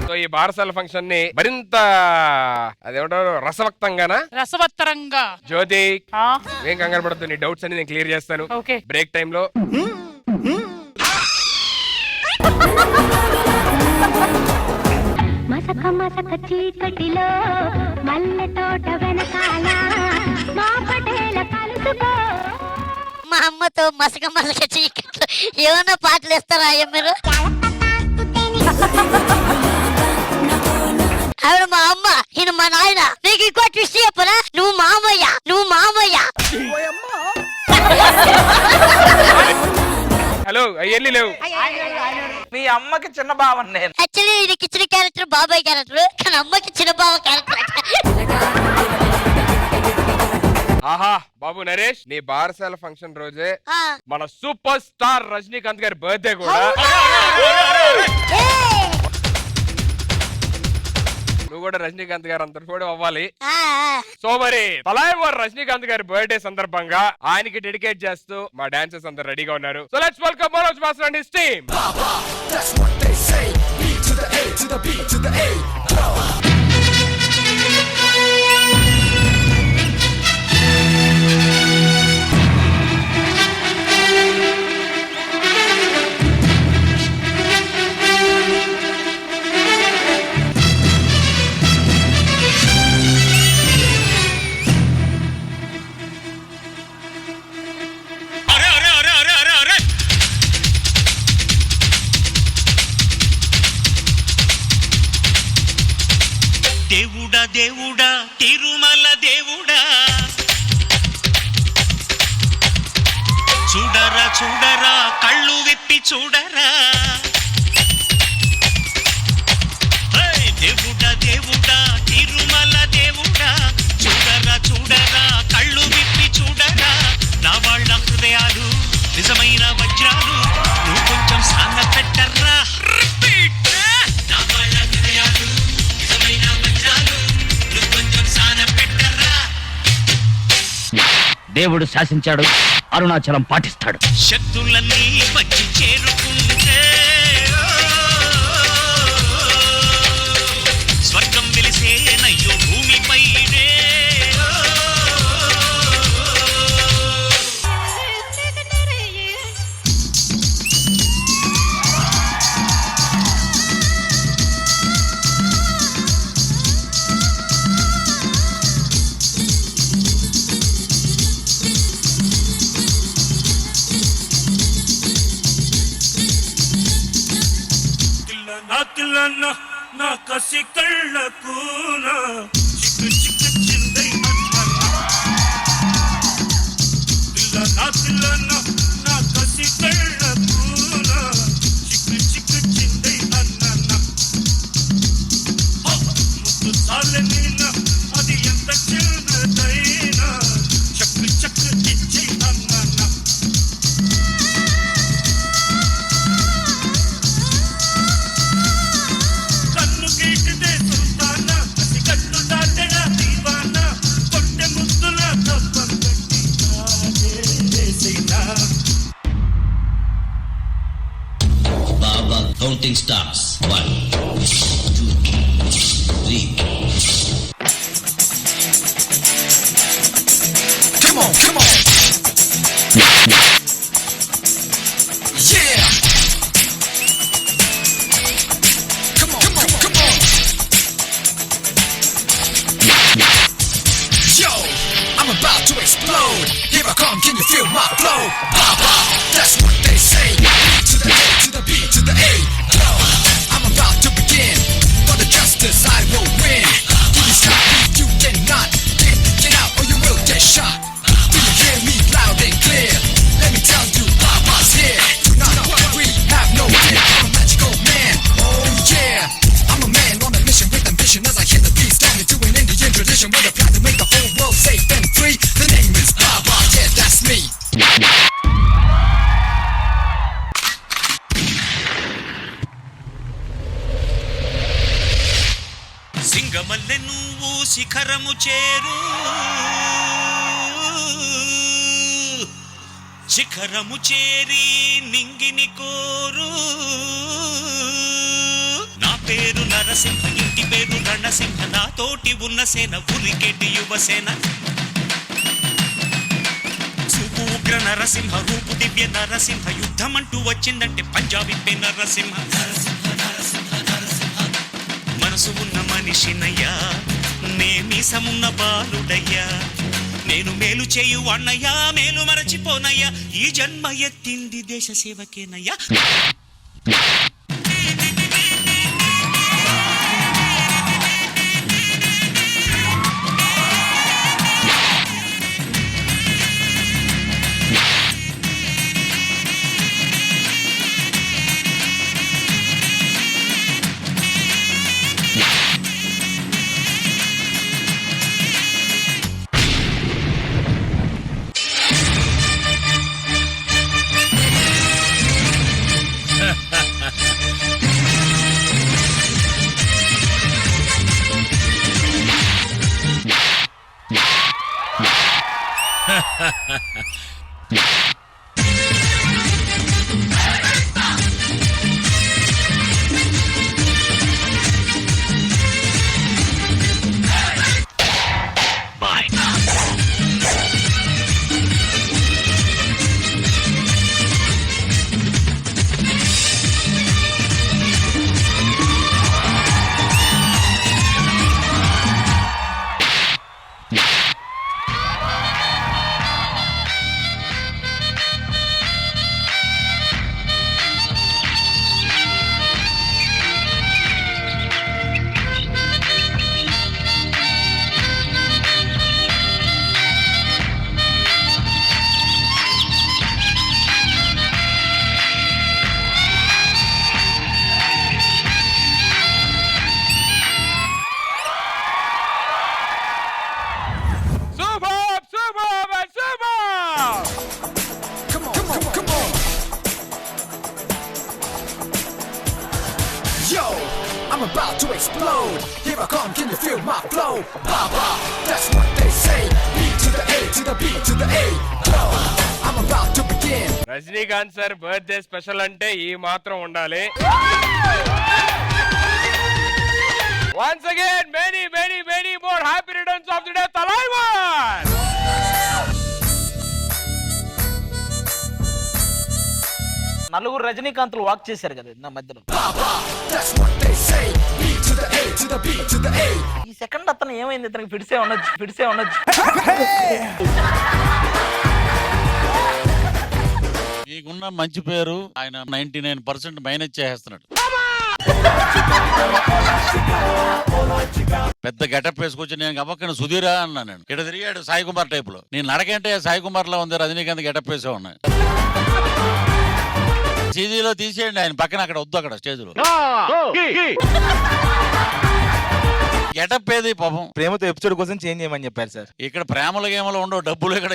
సో ఈ బారసాల ఫంక్షన్ ని మరింత అదేమంటారు రసవత్తరంగా జ్యోతి ఏం కంగారు పడుతుంది, నీ డౌట్స్ అన్ని నేను క్లియర్ చేస్తాను బ్రేక్ టైమ్ లో. మసక చీకటిలో మల్లె తోట వెనకాల మా పటేల కలుసుకో. మా అమ్మతో మసక చీకట్లో ఏమన్నా పాటలు ఇస్తారా అయ్యా మీరు? ఆవిడ మా అమ్మ, ఈయన మా నాయన. నీకు ఇంకో ట్విస్ట్ చెప్పరా? నువ్వు మామయ్య. హలో అయ్యన్ని లేవు. మీ అమ్మకి చిన్న బావ నేను. యాక్చువల్లీ ఈయనకి ఇచ్చిన క్యారెక్టర్ బాబాయ్ క్యారెక్టర్, కానీ అమ్మకి చిన్న బావ క్యారెక్టర్. ఆహా బాబు నరేష్, నీ బారసాల ఫంక్షన్ రోజే మన సూపర్ స్టార్ రజనీకాంత్ గారి బర్త్డే కూడా. నువ్వు కూడా రజనీకాంత్ గారు అంత కూడా అవ్వాలి. సో మరి పలాయమూర్ రజనీకాంత్ గారి బర్త్డే సందర్భంగా ఆయనకి డెడికేట్ చేస్తూ మా డాన్సర్స్ అందరు రెడీగా ఉన్నారు. So let's welcome Manoj master and his team. దేవుడా తిరుమల దేవుడా చూడరా చూడరా కళ్ళు విప్పి చూడరా దేవుడా దేవుడా తిరుమల దేవుడా చూడరా చూడరా కళ్ళు విప్పి చూడరా నా వాళ్ళ హృదయాలు నిజమైన వజ్రాలు నువ్వు కొంచెం సాన పెట్టర్రా నా వాళ్ళ హృదయాలు నిజమైన వజ్రాలు నువ్వు కొంచెం సాన పెట్టర్రా దేవుడు శాసించాడు అరుణాచలం పాటిస్తాడు శక్తులన్నీ వచ్చి చేరుకుంటే స్వర్గం వెలిసేనయ్యో భూమిపైనే నా కసి కళ్ళకు చిక్కు చిక్కు చిందై నా కసి కళ్ళకు చిక్కు చిక్కు చిందై అన్న ముద్దు చాలనీనా అది ఎంత చిన్నదైనా చక్కు చక్కు ఇచ్చై అన్న Counting stars. 1, 2, 3. Come on, come on. Yeah. Come on, come on, come on. Yo, I'm about to explode. Here I come, can you feel my flow? Baba, that's what they say. To the A, to the B, to the A. I'm about to begin. For the justice I will win. Do you stop me? You cannot get out or you will get shot. Do you hear me loud and clear? Let me tell you, Baba's here. Do not worry, have no fear. I'm a magical man. Oh yeah, I'm a man on a mission with ambition. As I hear the beat standing to an Indian tradition with a plan to make the whole world safe and free. The name is Baba, yeah, that's me. సింగమల్లె నువ్వు శిఖరము చేరు శిఖరము చేరి నింగిని కోరు నా పేరు నరసింహ ఇంటి పేరు రణసింహ నా తోటి ఉన్న సేన ఉరికెటి యువసేన చూపు ఉగ్ర నరసింహ రూపు దివ్య నరసింహ యుద్ధమంటూ వచ్చిందంటే పంజాబీ నరసింహ మనసు ఉన్న మనిషినయ్యా నే మీసమున్న బాలుడయ్యా నేను మేలు చేయు అన్నయ్యా మేలు మరచిపోనయ్యా ఈ జన్మ ఎత్తింది దేశ సేవకేనయ్యా I'm about to explode. Here I come, can you feel my flow? Baba, that's what they say. B to the A to the B to the A. Yo, I'm about to begin. Rajinikanth sir birthday special అంటే ఈ మాత్రం ఉండాలి. Once again, many more happy returns of the day, Talaivar! నలుగురు రజనీకాంత్లు walk చేశారు కదా నా మధ్యలో. Baba, that's what they say. B to the A to the B to the A. ఈ సెకండ్ అతను ఏమైంది, ఇతనికి ఫిడిసే ఉండొచ్చు. మీకున్న మంచి పేరు ఆయన 99% మైనస్ చేసేస్తున్నాడు. పెద్ద గెటప్ వేసుకొచ్చి నేను గబక్కన సుధీరా అన్నా. నేను ఇక్కడ తిరిగాడు సాయి కుమార్ టైప్ లో. నేను నడకంటే సాయి కుమార్ లో ఉంది, రజనీకాంత్ గెటప్ వేసే ఉన్నాయి. సీజీలో తీసేయండి ఆయన పక్కన, అక్కడ వద్దు, అక్కడ స్టేజ్ లో గెటప్ ఏది పాపం. ప్రేమతో ఎపిసోడ్ కోసం చేంజ్ చేయమని చెప్పారు సార్. ఇక్కడ ప్రేమల గేమలో ఉండవు, డబ్బులు ఇక్కడ.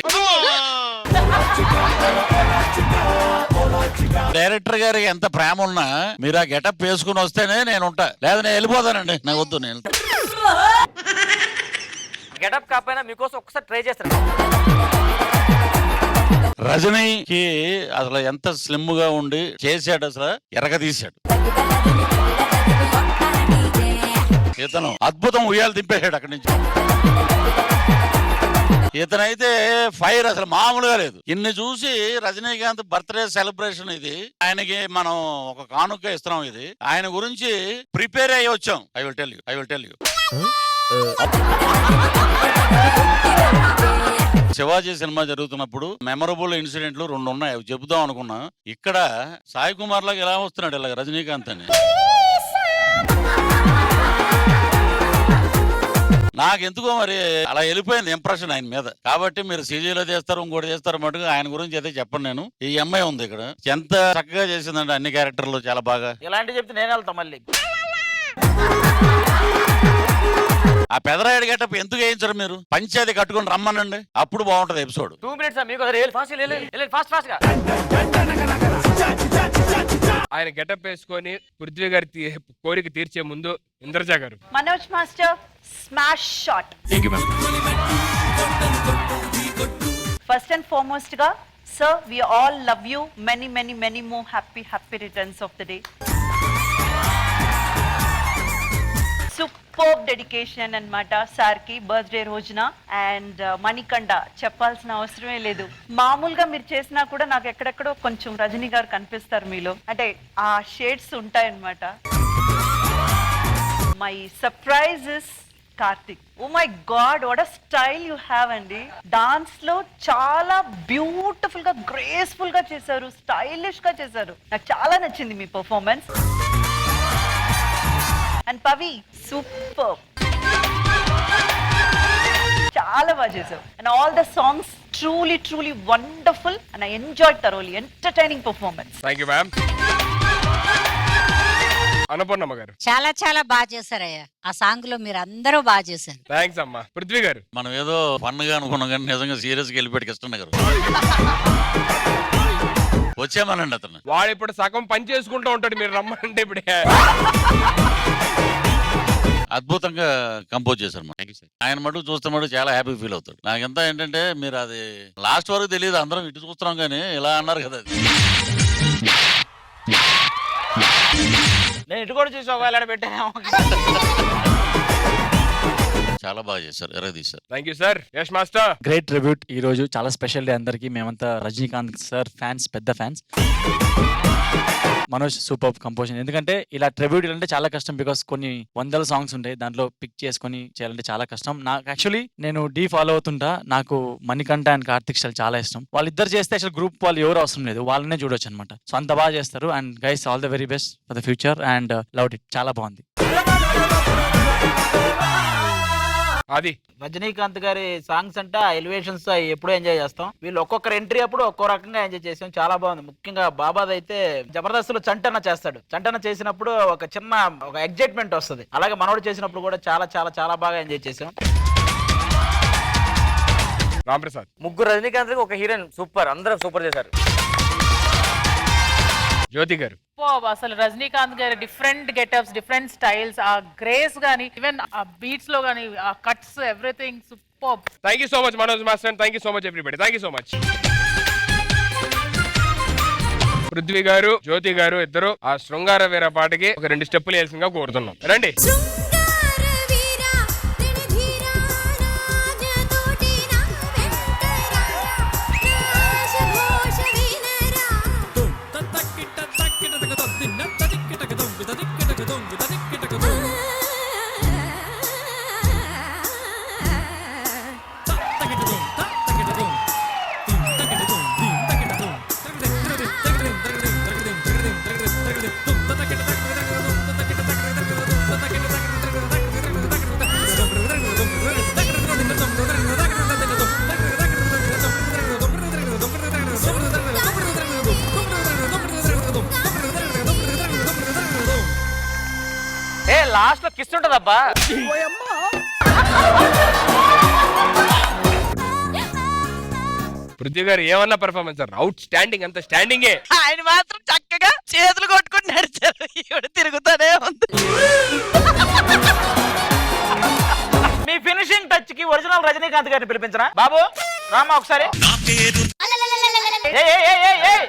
డైరెక్టర్ గారికి ఎంత ప్రేమ ఉన్నా మీరు ఆ గెటప్ వేసుకుని వస్తేనే నేను ఉంటా, లేదా నేను వెళ్ళిపోతానండి. నాకు వద్దు, నేను గెటప్ కాకపోయినా మీకోసం ఒకసారి ట్రై చేస్తాను. రజనీకి అసలు ఎంత స్లిమ్ గా ఉండి చేశాడు, అసలు ఎరగదీశాడు. ఇతను అద్భుతం ఉయ్యాలు దింపేశాడు అక్కడి నుంచి. ఇతనైతే ఫైర్ అసలు మామూలుగా లేదు. ఇన్ని చూసి రజనీకాంత్ బర్త్డే సెలబ్రేషన్ ఇది, ఆయనకి మనం ఒక కానుక ఇస్తున్నాం. ఇది ఆయన గురించి ప్రిపేర్ అయ్యి వచ్చాం. I will tell you Shivaji cinema జరుగుతున్నప్పుడు మెమరబుల్ ఇన్సిడెంట్లు 2 ఉన్నాయి, అవి చెబుదాం అనుకున్నా. ఇక్కడ సాయి కుమార్ లాగా ఎలా వస్తున్నాడు ఇలాగ రజనీకాంత్ అని. నాకెందుకో మరి అలా వెళ్ళిపోయింది ఇంప్రెషన్ ఆయన మీద. కాబట్టి మీరు సీజీలో చేస్తారు, ఇంకోటి చేస్తారు మటుకు ఆయన గురించి అయితే చెప్పను నేను. ఈ అమ్మాయి ఉంది ఇక్కడ, ఎంత చక్కగా చేసిందండి అన్ని క్యారెక్టర్లు, చాలా బాగా. ఇలాంటి చెప్తే నేను వెళ్తా మళ్ళీ. ఆ పెదరాయుడు గెటప్ ఎందుకు వేయించరు మీరు? పంచాయతీ కట్టుకుని రమ్మనండి, అప్పుడు బాగుంటది ఎపిసోడ్. 2 minutes మీకు ఫాస్ట్ గా. ఆయన గెటప్ వేసుకొని పృథ్వీ గారి కోరిక తీర్చే ముందు ఇంద్రజ గారు. Manoj master smash shot. First and foremost గా sir, we all love you. Many more happy returns of the day. Super dedication అన్నమాట సార్ కి బర్త్డే రోజున. అండ్ మణికంఠ చెప్పాల్సిన అవసరమే లేదు. మామూలుగా మీరు చేసినా కూడా నాకు ఎక్కడెక్కడో కొంచెం రజనీ గారు కనిపిస్తారు మీలో, అంటే ఆ షేడ్స్ ఉంటాయన్నమాట. My surprise is Karthik. Oh my god, what a style you have అండి. డాన్స్ లో చాలా బ్యూటిఫుల్ గా, గ్రేస్ఫుల్ గా చేశారు, స్టైలిష్ గా చేశారు. నాకు చాలా నచ్చింది మీ పర్ఫార్మెన్స్. అండ్ పవి సూపర్, చాలా బాగా చేశావు. And all the songs truly wonderful and I enjoyed thoroughly. Entertaining performance. Thank you ma'am. Anupurnamma గారు. చాలా బాగా చేశారయ్యా. ఆ సాంగ్ లో మీరు అందరూ బాగా చేశారు. థ్యాంక్స్ అమ్మా. పృథ్వీ గారు. మనం ఏదో ఫన్ గా అనుకున్నాం కానీ నిజంగా సీరియస్ గా వెళ్ళిపోయాడు కృష్ణ గారు. వచ్చామనండి అతను. వాడు ఇప్పుడు సగం పని చేసుకుంటూ ఉంటాడు, మీరు రమ్మంటే ఇప్పుడే. అద్భుతంగా కంపోజ్ చేశారు. ఆయన మటుకు చూస్తే మటుకు చాలా హ్యాపీ ఫీల్ అవుతాడు. నాకెంత ఏంటంటే మీరు అది లాస్ట్ వరకు తెలియదు, అందరం ఇటు చూస్తున్నాం కానీ ఇలా అన్నారు కదా. నేను ఇటు కూడా చూసి ఒకవేళ పెట్టాను. చాలా బాగా చేశారు, ఎరగదీశారు. Thank you sir. Yash master. Great tribute. ఈ రోజు చాలా స్పెషల్ డే అందరికి. మేమంతా రజనీకాంత్ సార్ ఫ్యాన్స్, పెద్ద ఫ్యాన్స్. Manoj super composition. ఎందుకంటే ఇలా ట్రిబ్యూట్ అంటే చాలా కష్టం, బికాస్ కొన్ని 100 సాంగ్స్ ఉంటాయి, దాంట్లో పిక్ చేసుకొని చేయాలంటే చాలా కష్టం. నాకు యాక్చువల్లీ నేను ఫాలో అవుతుంటా. నాకు మణికంఠ అండ్ కార్తిక్ చాలా ఇష్టం. వాళ్ళిద్దరు చేస్తే అసలు గ్రూప్ వాళ్ళు ఎవరు అవసరం లేదు, వాళ్ళనే చూడొచ్చు అనమాట. సో అంత బాగా చేస్తారు. And guys, all the very best for the future and love it. చాలా బాగుంది. అది రజనీకాంత్ గారి సాంగ్స్ అంటే ఎలివేషన్స్ ఎప్పుడూ ఎంజాయ్ చేస్తాం. వీళ్ళు ఒక్కొక్కరు ఎంట్రీ అప్పుడు ఒక్కో రకంగా ఎంజాయ్ చేసాం. చాలా బాగుంది. ముఖ్యంగా బాబాద్ అయితే జబర్దస్త్ లో చంటన చేస్తాడు. చంటన చేసినప్పుడు ఒక చిన్న ఎగ్జైట్మెంట్ వస్తుంది. అలాగే మనోడు చేసినప్పుడు కూడా చాలా చాలా చాలా బాగా ఎంజాయ్ చేసాం. రాంప్రసాద్. ముగ్గురు రజనీకాంత్ ఒక హీరోయిన్ సూపర్, అందరూ సూపర్ చేశారు. జ్యోతి గారు. అసలు రజనీకాంత్ గారి డిఫరెంట్ గెటప్స్, డిఫరెంట్ స్టైల్స్, ఆ గ్రేస్ గానీ, ఈవెన్ ఆ బీట్స్ లో గానీ, ఆ cuts, everything super. Thank you so much Manoj master, thank you so much everybody, thank you so much. Prithvi గారు, జ్యోతి గారు ఇద్దరు ఆ శృంగార వీర పాటకి ఒక 2 స్టెప్పులు వేయాల్సిందిగా కోరుతున్నాం. రండి. లాస్ట్ లో కిస్ ఉంటదబ్బా. పృథ్వీ గారు ఏమన్నా పెర్ఫార్మెన్స్ అవుట్ స్టాండింగ్, అంత స్టాండింగే. ఆయన మాత్రం చక్కగా చేతులు కొట్టుకుని నడిచారు, ఈవిడ తిరుగుతానే ఉంది. మీ ఫినిషింగ్ టచ్ కి ఒరిజినల్ రజనీకాంత్ గారిని పిలిపించరా బాబు? రామా ఒకసారి. ఏయ్, ఏయ్, ఏయ్, ఏయ్.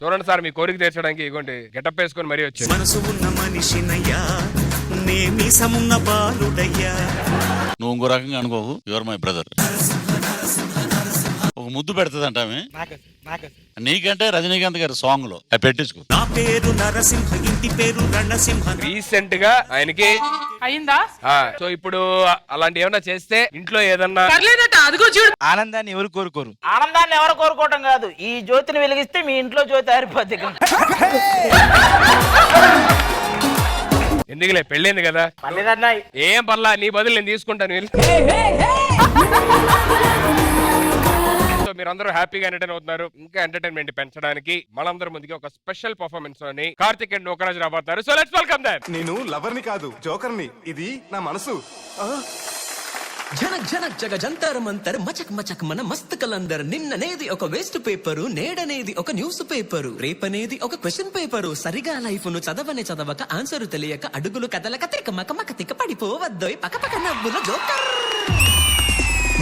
చూడండి సార్, మీ కోరిక తీర్చడానికి ఇగోండి గెటప్ వేసుకొని మరీ వచ్చారు. మనసు ఉన్న మనిషినయ్యా, నేమిసమున్న బాలుడయ్యా. నువ్వు ఇంకో రకంగా అనుకోవు, యువర్ మై బ్రదర్. ఒక ముద్దు పెడుతుందంట ఆమె నీకంటే రజనీకాంత్ గారి సాంగ్ లో అవి పెట్టించుకో. నా పేరు నరసింహ, ఇంటి పేరు రణసింహ. రీసెంట్ గా ఆయనకి అయిందా? సో ఇప్పుడు అలాంటి ఏమన్నా చేస్తే ఇంట్లో ఏదన్నా అదిగో చూడు. ఆనందాన్ని ఎవరు కోరుకోరు. ఆనందాన్ని ఎవరు కోరుకోవటం కాదు, ఈ జ్యోతిని వెలిగిస్తే మీ ఇంట్లో జ్యోతి ఆరిపోద్ది. ఎందుకులే, పెళ్ళింది కదా. ఏం పర్లా, నీ బదులు నేను తీసుకుంటాను. మీరందరూ హ్యాపీగా ఎంటర్టైన్ అవుతున్నారు. ఇంకా ఎంటర్టైన్మెంట్ పెంచడానికి మనందరి ముందుకి ఒక స్పెషల్ పర్ఫార్మెన్స్ అని కార్తిక్ అండ్ నోకరాజ్ రాబోతున్నారు. So let's welcome them. నేను లవర్ని కాదు, జోకర్ని. ఇది నా మనసు. జనక్ జనక్ జగ జంతర్ మంతర్ మచక్ మచక్ మన మస్త్ కలందర్. నిన్ననేది ఒక వేస్ట్ పేపరు, నేడనేది ఒక న్యూస్ పేపరు, రేపనేది ఒక క్వశ్చన్ పేపరు. సరిగా లైఫ్ ను చదవక ఆన్సర్ తెలియక అడుగులు కదలక తిక మక మక తిక పడిపోవద్దోయ్ పక పక నవ్వుల జోకర్.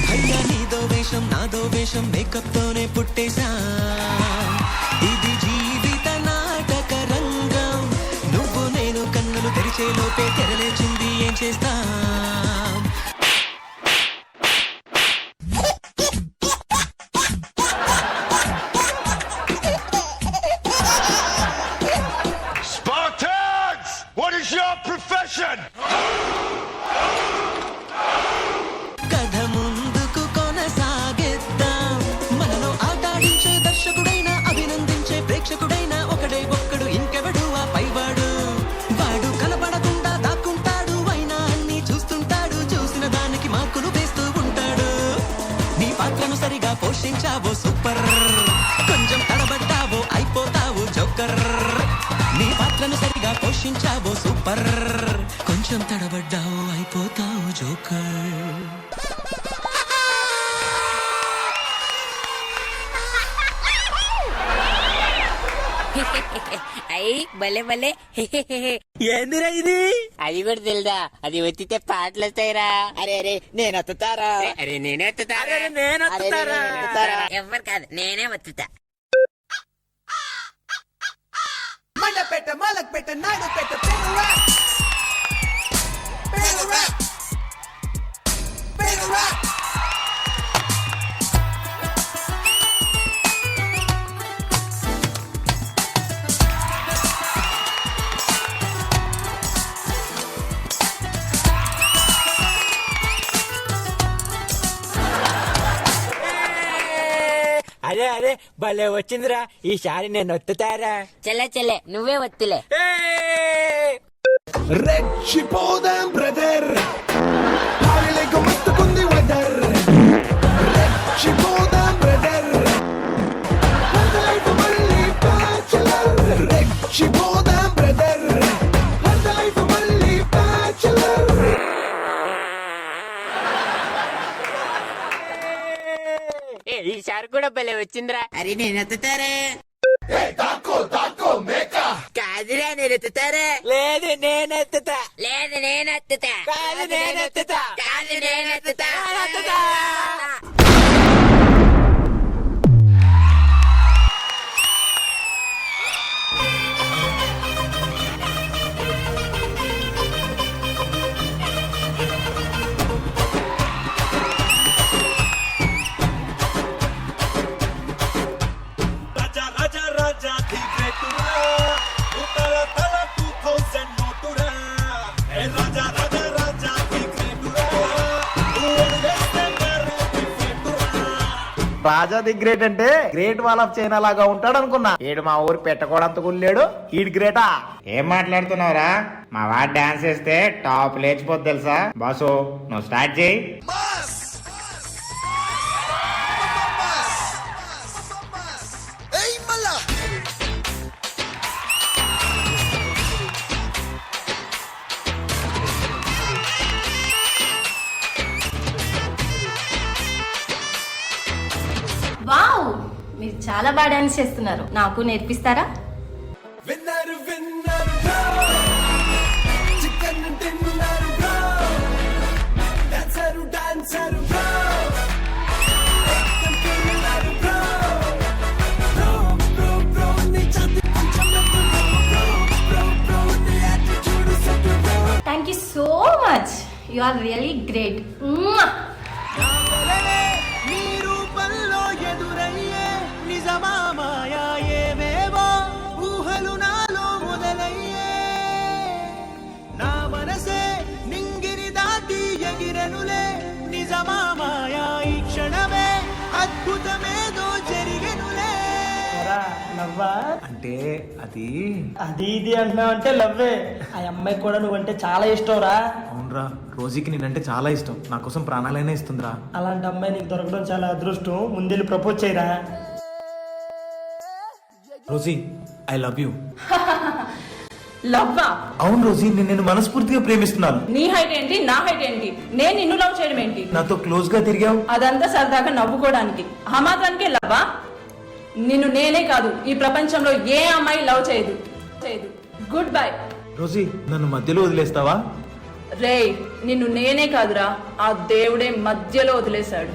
భయ్యా నీదో వేషం నాదో వేషం, మేకప్ తోనే పుట్టేశా. ఇది జీవిత నాటక రంగం, నువ్వు నేను కన్నులు తెరిచే లోపే తెరలేచింది, ఏం చేస్తా. Spartans, what is your profession? కథ ముందుకు కొనసాగిద్దాం, మనలో ఆటాడించే దర్శకుడైనా అభినందించే ప్రేక్షకుడైనా ఒకడే ఒక్కడు, ఇంకెవడు ఆ పైవాడు. వాడు కనపడకుండా దాక్కుంటాడు, అయినా అన్ని చూస్తుంటాడు, చూసిన దానికి మార్కులు వేస్తూ ఉంటాడు. నీ పాత్రను సరిగా పోషించావో సూపర్, కొంచెం తడబడ్డావో అయిపోతావు జోకర్. నీ పాత్రను సరిగా పోషించావో సూపర్, కొంచెం తడబడ్డావో అయిపోతావు జోకర్. అయ్యి భలే భలే. ఏందిరా ఇది? అది కూడా తెలుదా, అది వచ్చితే పాటలు వస్తాయిరా. అరే అరే నేను వత్తుతారా, అరే నేనే వత్తుతారా, ఎవరు కాదు నేనే వత్తుతా. మండపేట మలక్పేట నాయుడుపేట పేరు రాక్, పేరు రాక్, పేరు రాక్. అరే అరే భలే వచ్చిందిరా, ఈసారి నేను వత్తుతారా. చెల్లె నువ్వే వత్తులే. రెచ్చిపోదాం బ్రదర్, హాయిలేక మత్తుకుంది వెదర్. రెచ్చిపోదాం బ్రదర్, లైఫ్ మళ్ళీ బ్యాచులర్. రెచ్చిపోదాం బ్రదర్, లైఫ్ మళ్ళీ బ్యాచులర్. సరుకు కూడా భలే వచ్చిందిరా. అరే నేను ఎత్తుతారే. కాదురా నేను ఎత్తుతారే. లేదు నేనెత్తుతా. లేదు నేనెత్తుతా. కాదు నేనెత్తుతా. కాదు నేనెత్తుతా. రాజా ది గ్రేట్ అంటే గ్రేట్ వాల్ ఆఫ్ చైనా లాగా ఉంటాడు అనుకున్నా. ఏడు మా ఊరు పెట్టకూడంత గుళ్ళాడు ఈడు గ్రేటా. ఏం మాట్లాడుతున్నావురా? మా వాడు డాన్స్ చేస్తే టాప్ లేచిపోద్ది తెలుసా. బాసు నువ్వు స్టార్ట్ చేయి. వావ్, మీరు చాలా బాగా డాన్స్ చేస్తున్నారు. నాకు నేర్పిస్తారా? Thank you so much. You are really great. అంటే అది ఇది అంటున్నావు అంటే లవ్వే. ఆ అమ్మాయి కూడా నువ్వంటే చాలా ఇష్టం రా. అవునరా, రోజుకి నేనంటే చాలా ఇష్టం. నా కోసం ప్రాణాలైనా ఇస్తుందిరా. అలాంటి అమ్మాయి నీకు దొరకడం చాలా అదృష్టం. ముందెళ్ళి ప్రపోజ్ చేయరా. Rosie, I love you. లవ్వా? అవును రోజీ, నేను మనస్ఫూర్తిగా ప్రేమిస్తున్నాను. నీ హైట్ ఏంటి, నా హైట్ ఏంటి? నేను నిన్ను లవ్ చేయడం ఏంటి? నాతో క్లోజ్ గా తిరిగావు. అదంతా సరదాగా నవ్వుకోవడానికి. ఆ మాత్రానికే లవ్వా? నిన్ను నేనే కాదు, ఈ ప్రపంచంలో ఏ అమ్మాయి లవ్ చేయదు. Good bye. రోజీ, నన్ను మధ్యలో వదిలేస్తావా? రే, నిన్ను నేనే కాదురా, ఆ దేవుడే మధ్యలో వదిలేశాడు.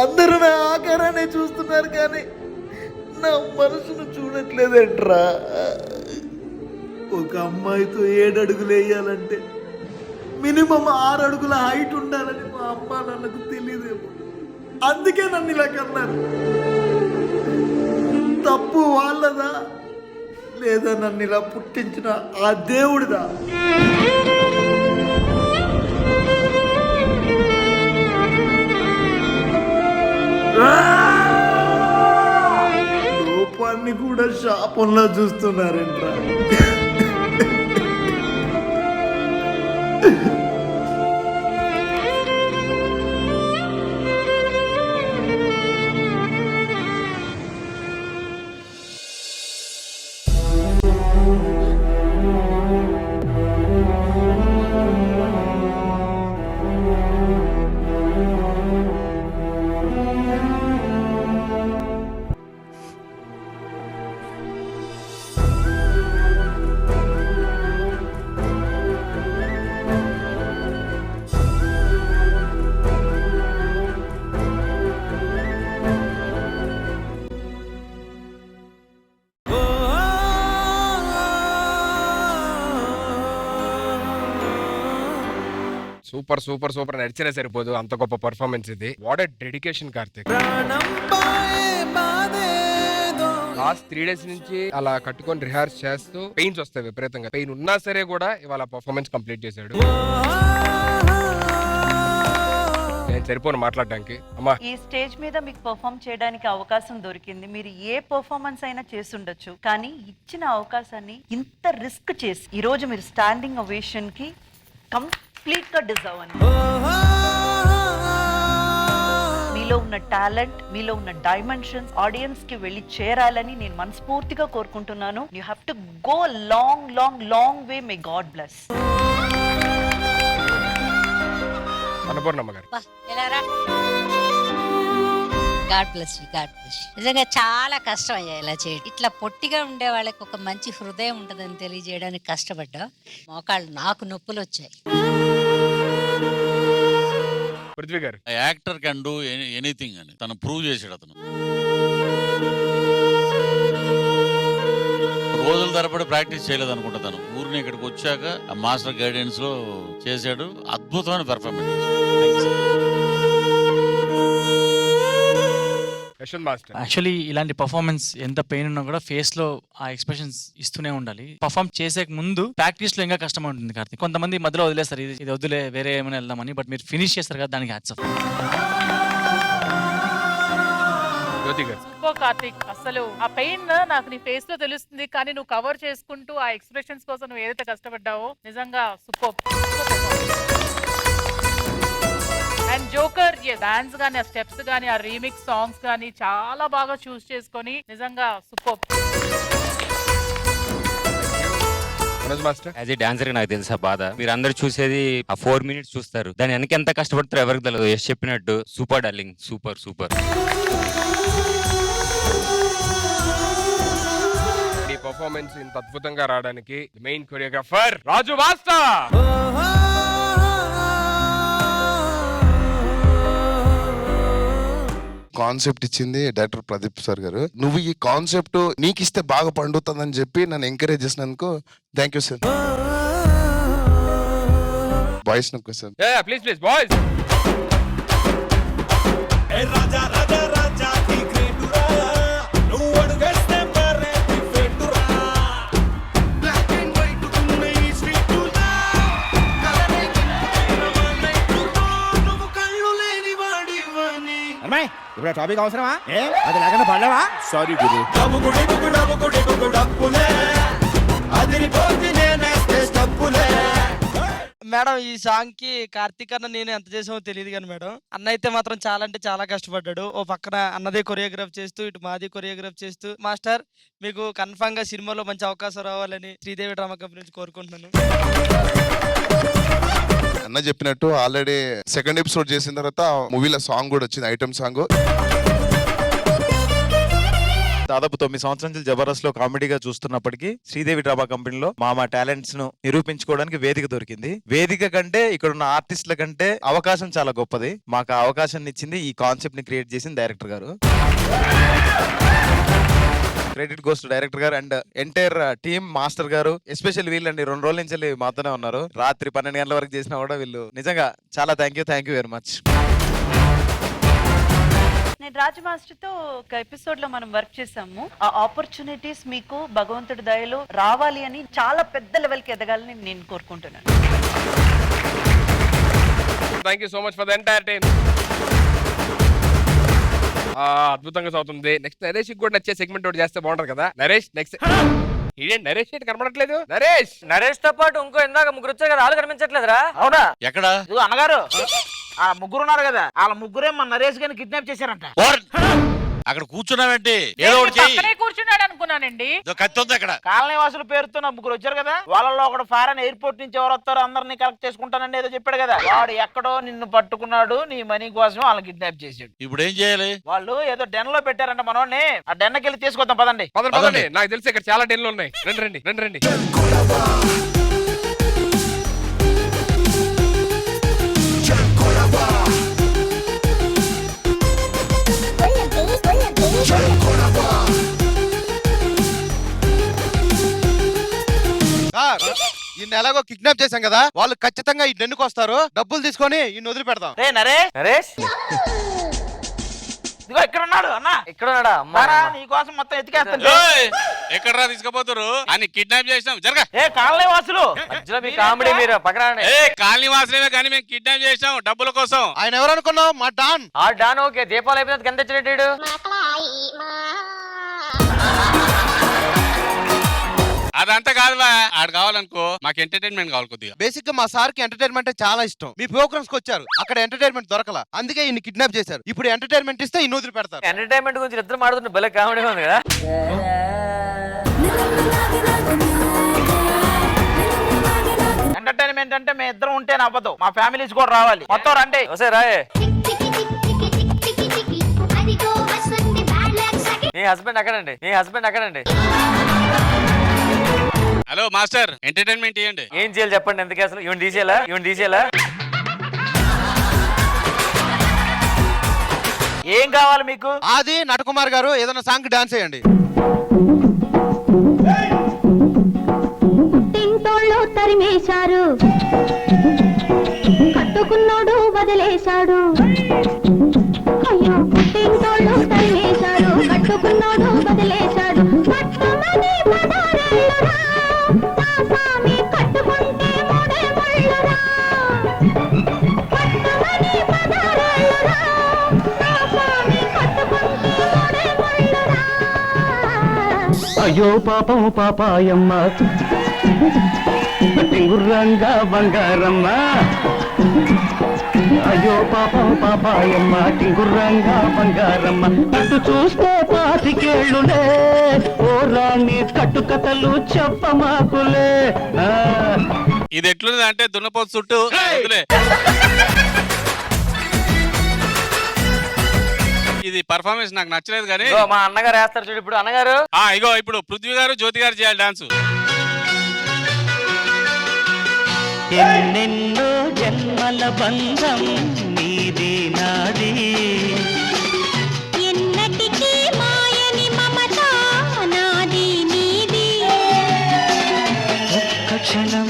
అందరూ నా ఆకారాన్ని చూస్తున్నారు కానీ నా మనసును చూడట్లేదేంట్రా. ఒక అమ్మాయితో 7 అడుగులు వేయాలంటే మినిమం 6 అడుగుల హైట్ ఉండాలని మా అమ్మ నాన్నకు తెలియదేమో. అందుకే నన్ను ఇలా కన్నారు. తప్పు వాళ్ళదా లేదా నన్ను ఇలా పుట్టించిన ఆ దేవుడిదా? లోపాన్ని కూడా శాపంలా చూస్తున్నారంట్రా. సూపర్ సూపర్ సూపర్ నడిచినా సరిపోదు, అంత గొప్ప పర్ఫార్మెన్స్ ఇది. What a dedication Karthik. Last 3 days నుంచి అలా కట్టుకొని రిహార్స్ చేస్తూ పెయిన్స్ వస్తాయి విపరీతంగా. పెయిన్ ఉన్నా సరే కూడా ఇవాళ పర్ఫార్మెన్స్ కంప్లీట్ చేశాడు. నేను నేను సరిపోను మాట్లాడడానికి. అమ్మా ఈ స్టేజ్ మీద మీకు పర్ఫామ్ చేయడానికి అవకాశం దొరికింది. మీరు ఏ పర్ఫార్మెన్స్ అయినా చేసుండొచ్చు, కానీ ఇచ్చిన అవకాశాన్ని ఇంత రిస్క్ చేసి ఈ రోజు మీరు స్టాండింగ్ ఒవేషన్ కి కంప్లీట్ గా డిజర్వ్ అని. మీలో ఉన్న టాలెంట్, మీలో ఉన్న డైమెన్షన్స్ ఆడియన్స్ కి వెళ్ళి చేరాలని నేను మనస్ఫూర్తిగా కోరుకుంటున్నాను. You have to go long long long way. May God bless. Annapurnamma గారు. God bless you, God bless you. నిజంగా చాలా కష్టం అయ్యా ఇలా చేయడం. ఇట్లా పొట్టిగా ఉండే వాళ్ళకి ఒక మంచి హృదయం ఉంటుందని తెలియజేయడానికి కష్టపడ్డా. మోకాళ్ళు నాకు నొప్పులు వచ్చాయి. పృథ్వీ గారు. యాక్టర్ కెన్ డూ ఎనీథింగ్ అని తను ప్రూవ్ చేశాడు. అతను రోజుల తరబడి ప్రాక్టీస్ చేయలేదు అనుకుంటా. తను ఊరిని ఇక్కడికి వచ్చాక ఆ మాస్టర్ గైడెన్స్ లో చేశాడు. అద్భుతమైన పెర్ఫార్మెన్స్. యాక్చువల్లీ ఇలాంటి పర్ఫార్మెన్స్ ఎంత పెయిన్ ఉన్నా కూడా ఫేస్ లో ఆ ఎక్స్ప్రెషన్స్ ఇస్తూనే ఉండాలి. పర్ఫార్మ్ చేసే ముందు ప్రాక్టీస్ లో ఇంకా కష్టం ఉంటుంది కార్తీక్. కొంతమంది మధ్యలో వదిలేస్తారు, ఇది వదిలే వేరే ఏమైనా వెళ్దామని. బట్ మీరు ఫినిష్ చేస్తారు కదా, దానికి హ్యాట్స్ ఆఫ్. సూపర్ కార్తీక్. అసలు ఆ పెయిన్ నాకు నీ ఫేస్ లో తెలుస్తుంది, కానీ నువ్వు కవర్ చేసుకుంటూ ఆ ఎక్స్ప్రెషన్స్ కోసం నువ్వు ఏదైతే కష్టపడ్డావో నిజంగా సూపర్. అండ్ జోకర్ డాన్స్ గానీ, ఆ స్టెప్స్ గానీ, ఆ రీమిక్స్ సాంగ్స్ గానీ చాలా బాగా చూస్ చేసుకొని నిజంగా సూపర్. యాజ్ ఏ డాన్సర్ నాకు తెలుసా బాధ. మీరు అందరు చూసేది ఆ 4 minutes చూస్తారు, దాని వెనక ఎంత కష్టపడతారో ఎవరికి తెలియదు. యశ్ చెప్పినట్టు సూపర్ డార్లింగ్, సూపర్ సూపర్. ఈ పర్ఫార్మెన్స్ ఇంత అద్భుతంగా రావడానికి మెయిన్ కొరియోగ్రాఫర్ రాజు వాస్తా. కాన్సెప్ట్ ఇచ్చింది డైరెక్టర్ ప్రదీప్ సార్ గారు. నువ్వు ఈ కాన్సెప్ట్ నీకు ఇస్తే బాగా పండుతుందని చెప్పి నన్ను ఎంకరేజ్ చేసినందుకు thank you sir. Boys question. Please please boys. ఇప్పుడు టాపిక్ అవసరమా? అది లేకుండా పడలేవా? సారీ గురు. మేడం ఈ సాంగ్ కి కార్తీక్ అన్న నేను ఎంత చేసామో తెలియదు కానీ మేడం, అన్న అయితే మాత్రం చాలా అంటే చాలా కష్టపడ్డాడు. ఓ పక్కన అన్నదే కొరియోగ్రాఫ్ చేస్తూ, ఇటు మాది కొరియోగ్రాఫ్ చేస్తూ. మాస్టర్ మీకు కన్ఫామ్ గా సినిమాలో మంచి అవకాశం రావాలని శ్రీదేవి డ్రామా కంపెనీ నుంచి కోరుకుంటున్నాను. అన్న చెప్పినట్టు ఆల్రెడీ సెకండ్ ఎపిసోడ్ చేసిన తర్వాత మూవీలో సాంగ్ కూడా వచ్చింది, ఐటమ్ సాంగ్. దాదాపు 9 సంవత్సరాల నుంచి జబర్దస్త్ లో కామెడీగా చూస్తున్నప్పటికీ శ్రీదేవి డ్రామా కంపెనీలో మా టాలెంట్స్ ను నిరూపించుకోవడానికి వేదిక దొరికింది. వేదిక కంటే ఇక్కడ ఉన్న ఆర్టిస్టుల కంటే అవకాశం చాలా గొప్పది. మాకు ఆ అవకాశాన్ని ఇచ్చింది, ఈ కాన్సెప్ట్ ని క్రియేట్ చేసింది డైరెక్టర్ గారు. క్రెడిట్ గోస్ టు డైరెక్టర్ గారు అండ్ ఎంటైర్ టీమ్, మాస్టర్ గారు. ఎస్పెషల్ వీళ్ళండి 2 రోజుల నుంచి మాతోనే ఉన్నారు. రాత్రి 12 గంటల వరకు చేసినా కూడా వీళ్ళు నిజంగా చాలా థ్యాంక్ యూ వెరీ మచ్. నేను రాజు మాస్టర్ తో ఒక ఎపిసోడ్ లో మనం వర్క్ చేసాము. ఆ ఆపర్చునిటీస్ మీకు భగవంతుడి దయలో రావాలి అని, చాలా పెద్ద లెవెల్ కి ఎదగాలని నేను కోరుకుంటున్నాను. Thank you so much for the entire team. అద్భుతంగా చదువుతుంది. నెక్స్ట్ నరేష్ కూడా నచ్చే సెగ్మెంట్ ఒకటి చేస్తే బాగుంటది కదా. నరేష్ నెక్స్ట్. ఇదేంటి నరేష్ ఏంటి కనపడట్లేదు? నరేష్ తో పాటు ఇంకో ఇందాక ముగ్గురు వచ్చారు కదా, వాళ్ళు కనిపించట్లేదురా? అవునా? ఎక్కడ? అన్నగారు ఆ ముగ్గురు ఉన్నారు కదా, వాళ్ళ ముగ్గురే మన నరేష్ గారిని కిడ్నాప్ చేశారంట. అక్కడ కూర్చున్నావేంటి? ఏదో ఒకటి చెయ్యి. పక్కనే కూర్చున్నాడు అనుకున్నానండి. కత్తి ఉంది అక్కడ. కాలనీ వాసుల పేరుతో నా ముగ్గురు వచ్చారు కదా, వాళ్ళలో ఒకడు ఫారెన్ ఎయిర్పోర్ట్ నుంచి ఎవరు వస్తారో అందరినీ కలెక్ట్ చేసుకుంటానండి ఏదో చెప్పాడు కదా. వాడు ఎక్కడో నిన్ను పట్టుకున్నాడు, నీ మనీ కోసం వాళ్ళని కిడ్నాప్ చేసాడు. ఇప్పుడు ఏం చేయాలి? వాళ్ళు ఏదో డెన్ లో పెట్టారంట మనోడిని. ఆ డెన్కి వెళ్ళి తీసుకొద్దాం పదండి. పదండి. నాకు తెలిసి ఇక్కడ చాలా డెన్లు ఉన్నాయి. రండి. ఈయన ఎలాగో కిడ్నాప్ చేశాం కదా, వాళ్ళు ఖచ్చితంగా ఈ డెన్నుకు వస్తారు. డబ్బులు తీసుకొని ఈయన వదిలి పెడతాం. నరేష్ ఇదిగో ఇక్కడ ఉన్నాడు అన్న. ఇక్కడ ఉన్నాడా? నీకోసం మొత్తం ఎత్తికేస్తాను. ఎక్కడరా తీసుకుపోతారు అని కిడ్నాప్ చేసినాం జరగా. ఏ కాలనీ వాసులు మధ్యలో మీ కామెడీ మీరు పక్కన. ఏ కాలనీ వాసులేమే కానీ మేము కిడ్నాప్ చేసినాం డబ్బుల కోసం. ఆయన ఎవరు అనుకున్నావు? మా డాన్. ఆ డాన్ ఓకే, దీపాలు అయిపోయినందుకు ఎంత తెచ్చినట్టు. అదంతా కాదు బా, ఆడు కావాలనుకో మాకు ఎంటర్టైన్మెంట్ కావాలి కొద్దిగా. బేసిక్ గా మా సార్ కి ఎంటర్టైన్మెంట్ చాలా ఇష్టం. మీ ప్రోగ్రామ్స్ కి వచ్చారు, అక్కడ ఎంటర్టైన్మెంట్ దొరకల, అందుకే ఈయన కిడ్నాప్ చేశారు. ఇప్పుడు ఎంటర్టైన్మెంట్ ఇస్తే ఇన్ని వదిలి పెడతారు. ఎంటర్టైన్మెంట్ గురించి ఇద్దరు మాట్లాడుతున్న భలే కామెడీ ఉంది కదా. ఎంటర్టైన్మెంట్ అంటే మేము ఇద్దరం ఉంటే నవ్వదు, మా ఫ్యామిలీస్ కూడా రావాలి. మొత్తం రండి. వస్తే రాయే. మీ హస్బెండ్ అక్కడండి, మీ హస్బెండ్ అక్కడండి. హలో మాస్టర్, ఎంటర్టైన్మెంట్ ఇవ్వండి. ఏం చేయాలి చెప్పండి. ఎందుకు అసలు ఇవన్నీ తీసేయాలా, ఇవన్నీ తీసేయాలా? ఏం కావాలి మీకు? అది నటకుమార్ గారు ఏదైనా సాంగ్ డాన్స్ చేయండి. పుట్టింటోళ్ళు తరిమేశారు, కట్టుకున్నోడు వదిలేశాడు. అయ్యో పుట్టింటోళ్ళు తరిమేశారు, కట్టుకున్నోడు వదిలేశాడు. పట్టుమని పదారేళ్ళురా, నా స్వామి కట్టుకుంటే మూడే ముళ్ళురా. పట్టుమని పదారేళ్ళురా, నా స్వామి కట్టుకుంటే మూడే ముళ్ళురా. అయ్యో పాపం పాపాయమ్మ గుర్రంగా బంగారమ్మ. అయ్యో పాపం పాపాయమ్మ టింగుర్రంగా బంగారమ్మ. అటు చూస్తే పాతికేళ్ళులే, ఓ రాణి కట్టుకథలు చెప్పమాకులే. ఇది ఎట్లుంది అంటే దున్నపోతు చుట్టూ వదిలే. ఇది పర్ఫార్మెన్స్ నాకు నచ్చలేదు కానీ మా అన్నగారు వేస్తారు చూడు. ఇప్పుడు అన్నగారు ఇగో ఇప్పుడు పృథ్వీ గారు జ్యోతి గారు చేయాలి డాన్స్. ఎన్నెన్నో జన్మల బంధం నీది నాది, ఎన్నటికీ మాయని మమత నాది నీది. ఒక్క క్షణం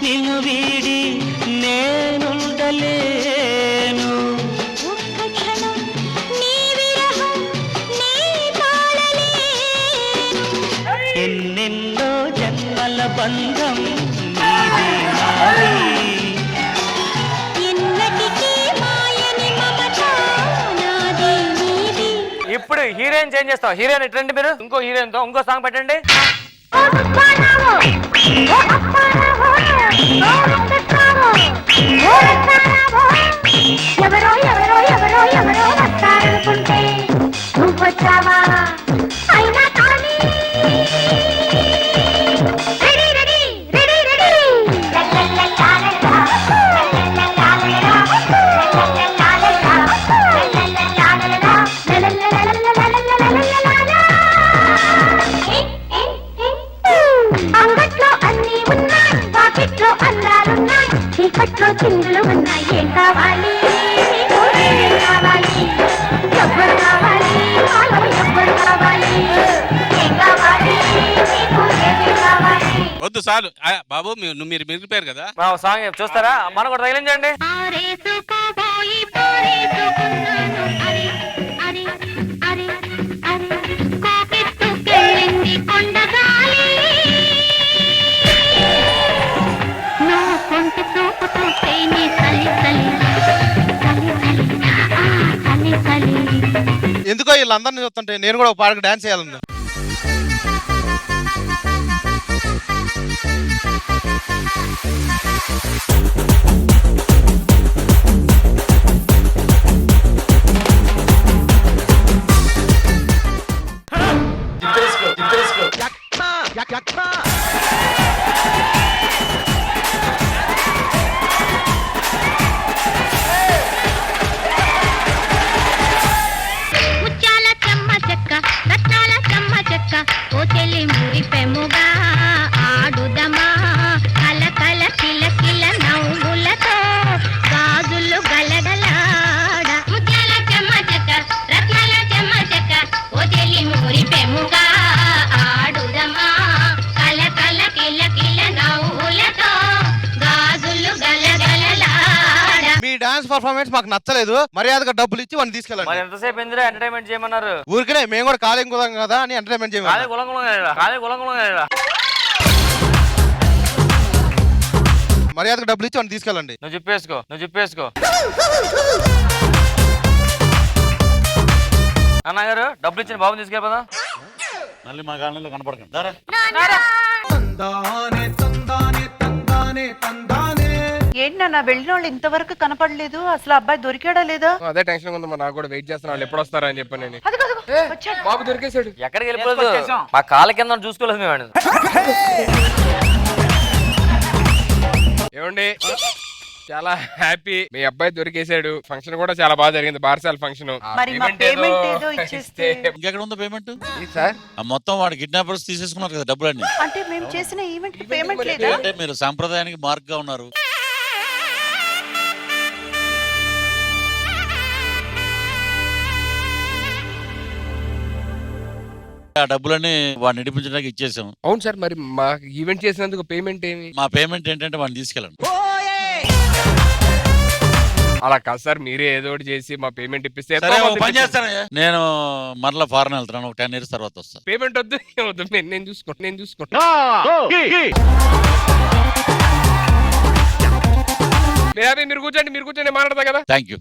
నిన్ను వీడి నేనుండలేను. ఒక్క క్షణం నీ విరహం నీ తాళలేను. ఎన్నెన్నో జన్మల బంధం నీది నాది, ఎన్నటికీ మాయని మమత నాది నీది. ఇప్పుడు హీరోయిన్ చేంజ్ చేస్తాం. హీరోయిన్ ఇట్రండి మీరు. ఇంకో హీరోయిన్ తో ఇంకో సాంగ్ పెట్టండి. ఎవరో ఎవరో ఎవరో ఎవరో వస్తారనుకుంటే నువ్వు వచ్చావా అయినా కానీ రెడీ రెడీ రెడీ రెడీ. అంగట్లో అన్నీ ఉన్నాయి, పాకెట్లో అందాలున్నాయి, చీకట్లో చిందులు ఉన్నాయి. ఏం కావాలి నీకు, ఏం కావాలి, ఎవ్వరు కావాలి, నాలో ఎవ్వరు కావాలి, ఏం కావాలి నీకు, ఏమి కావాలి. వద్దు చాలు బాబు, మీరు మిగిలిపోయారు కదా. సాంగ్ చూస్తారా? మనం కూడా తగిలించండి. ఆరేసుకోబోయి పారేసుకున్నాను, అరే అరే అరే అరే కోకెత్తుకెళ్ళింది కొండగాలి. నా కొంట చూపు చూస్తే నీ చలి చలి చలి చలి ఆ చలి చలి. ఎందుకో వీళ్ళందరినీ చూస్తుంటే నేను కూడా ఒక పాటకు డాన్స్ చేయాలన్నా. ముత్యాల చెమ్మ చెక్క, రత్నాల చెమ్మ చెక్క, ఓ చెల్లి మురిపెముగా ఆడుదమా. కల కల కిల కిల నవ్వులతో గాజులు గలగలాడ. ముత్యాల చెమ్మ చెక్క, రత్నాల చెమ్మ చెక్క, ఓ చెల్లి మురిపెముగా ఆడుదమా. పర్ఫార్మెన్స్ మాకు నచ్చలేదు, మర్యాదగా డబ్బులు ఇచ్చి వాడిని తీసుకెళ్ళండి. ఎంతసేపు ఎందుకు ఎంటర్టైన్మెంట్ చేయమన్నారు? ఊరికనే మేము కూడా కాలేం కుదాం కదా అని ఎంటర్టైన్మెంట్ చేయమన్నారు. మర్యాదగా డబ్బులు ఇచ్చి వాడిని తీసుకెళ్ళండి. నువ్వు చెప్పేసుకో అన్నగారు డబ్బులు ఇచ్చిన బాబు తీసుకెళ్ళదా? మళ్ళీ మా గానంలో కనపడకండి. దారా. ఏంటి నాన్న వెళ్ళిన వాళ్ళు ఇంతవరకు కనపడలేదు, అసలు అబ్బాయి దొరికాడా లేదా? అదే టెన్షన్ ఉందమ్మా, నాకు కూడా వెయిట్ చేస్తున్నా వాళ్ళు ఎప్పుడు వస్తారా అని చెప్పి నేను. అదిగో, అదిగో, వచ్చాడు. బాబు దొరికేశాడు. ఎక్కడికి వెళ్ళిపోలేదు, మా కాళ్ళ కింద చూసుకోలేదు మేము. ఏమండి చాలా హ్యాపీ, మీ అబ్బాయి దొరికేశాడు. ఫంక్షన్ కూడా చాలా బాగా జరిగింది, బార్సాల్ ఫంక్షన్. మరి మా పేమెంట్ ఏదో ఇచ్చేస్తే. ఇంకెక్కడ ఉందో పేమెంట్? సార్ మొత్తం వాడు కిడ్నాపర్స్ తీసేసుకున్నారు కదా డబ్బులన్నీ. అంటే మేము చేసిన ఈవెంట్ కి పేమెంట్ లేదా? అంటే మీరు సాంప్రదాయానికి మార్క్గా ఉన్నారు. ఆ డబ్బులన్నీ వాడిని నడిపించడానికి ఇచ్చేసాం. అవును సార్, మరి మా ఈవెంట్ చేసినందుకు పేమెంట్ ఏమి? మా పేమెంట్ ఏంటంటే వాడిని తీసుకెళ్ళండి. అలా కాదు సార్, మీరే ఏదో ఒకటి చేసి మా పేమెంట్ ఇప్పిస్తే సరే, ఓ పని చేస్తానయ్యా. నేను మరలా ఫారెన్ వెళ్తున్నాను, ఒక 10 years తర్వాత వస్తాను. పేమెంట్ వద్దు, వద్దు, నేను చూసుకుంటా. మీరు కూర్చోండి మాట్లాడతా కదా. Thank you.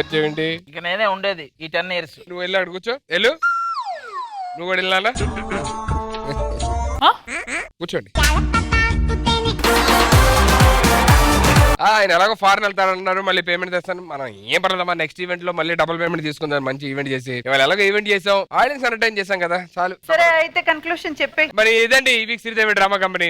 వచ్చేయండి. ఇక నేనే ఉండేది ఈ 10 years. నువ్వు వెళ్ళి అక్కడ కూర్చో. నువ్వు కూడా వెళ్ళాలా? కూర్చోండి. ఆయన ఎలాగో ఫారెన్ వెళ్తాడన్నారు, మళ్ళీ పేమెంట్ తెస్తాను. మనం ఏం పర్లేదమ్మా, నెక్స్ట్ ఈవెంట్ లో మళ్ళీ డబుల్ పేమెంట్ తీసుకుందాం. మంచి ఈవెంట్ చేసి ఇవాళ ఎలాగో ఈవెంట్ చేసాం, ఆడియన్స్ ఎంటర్టైన్ చేసాం కదా, చాలు. సరే అయితే కన్క్లూషన్ చెప్పే. మరి ఇదండి ఈ వీక్ శ్రీదేవి డ్రామా కంపెనీ.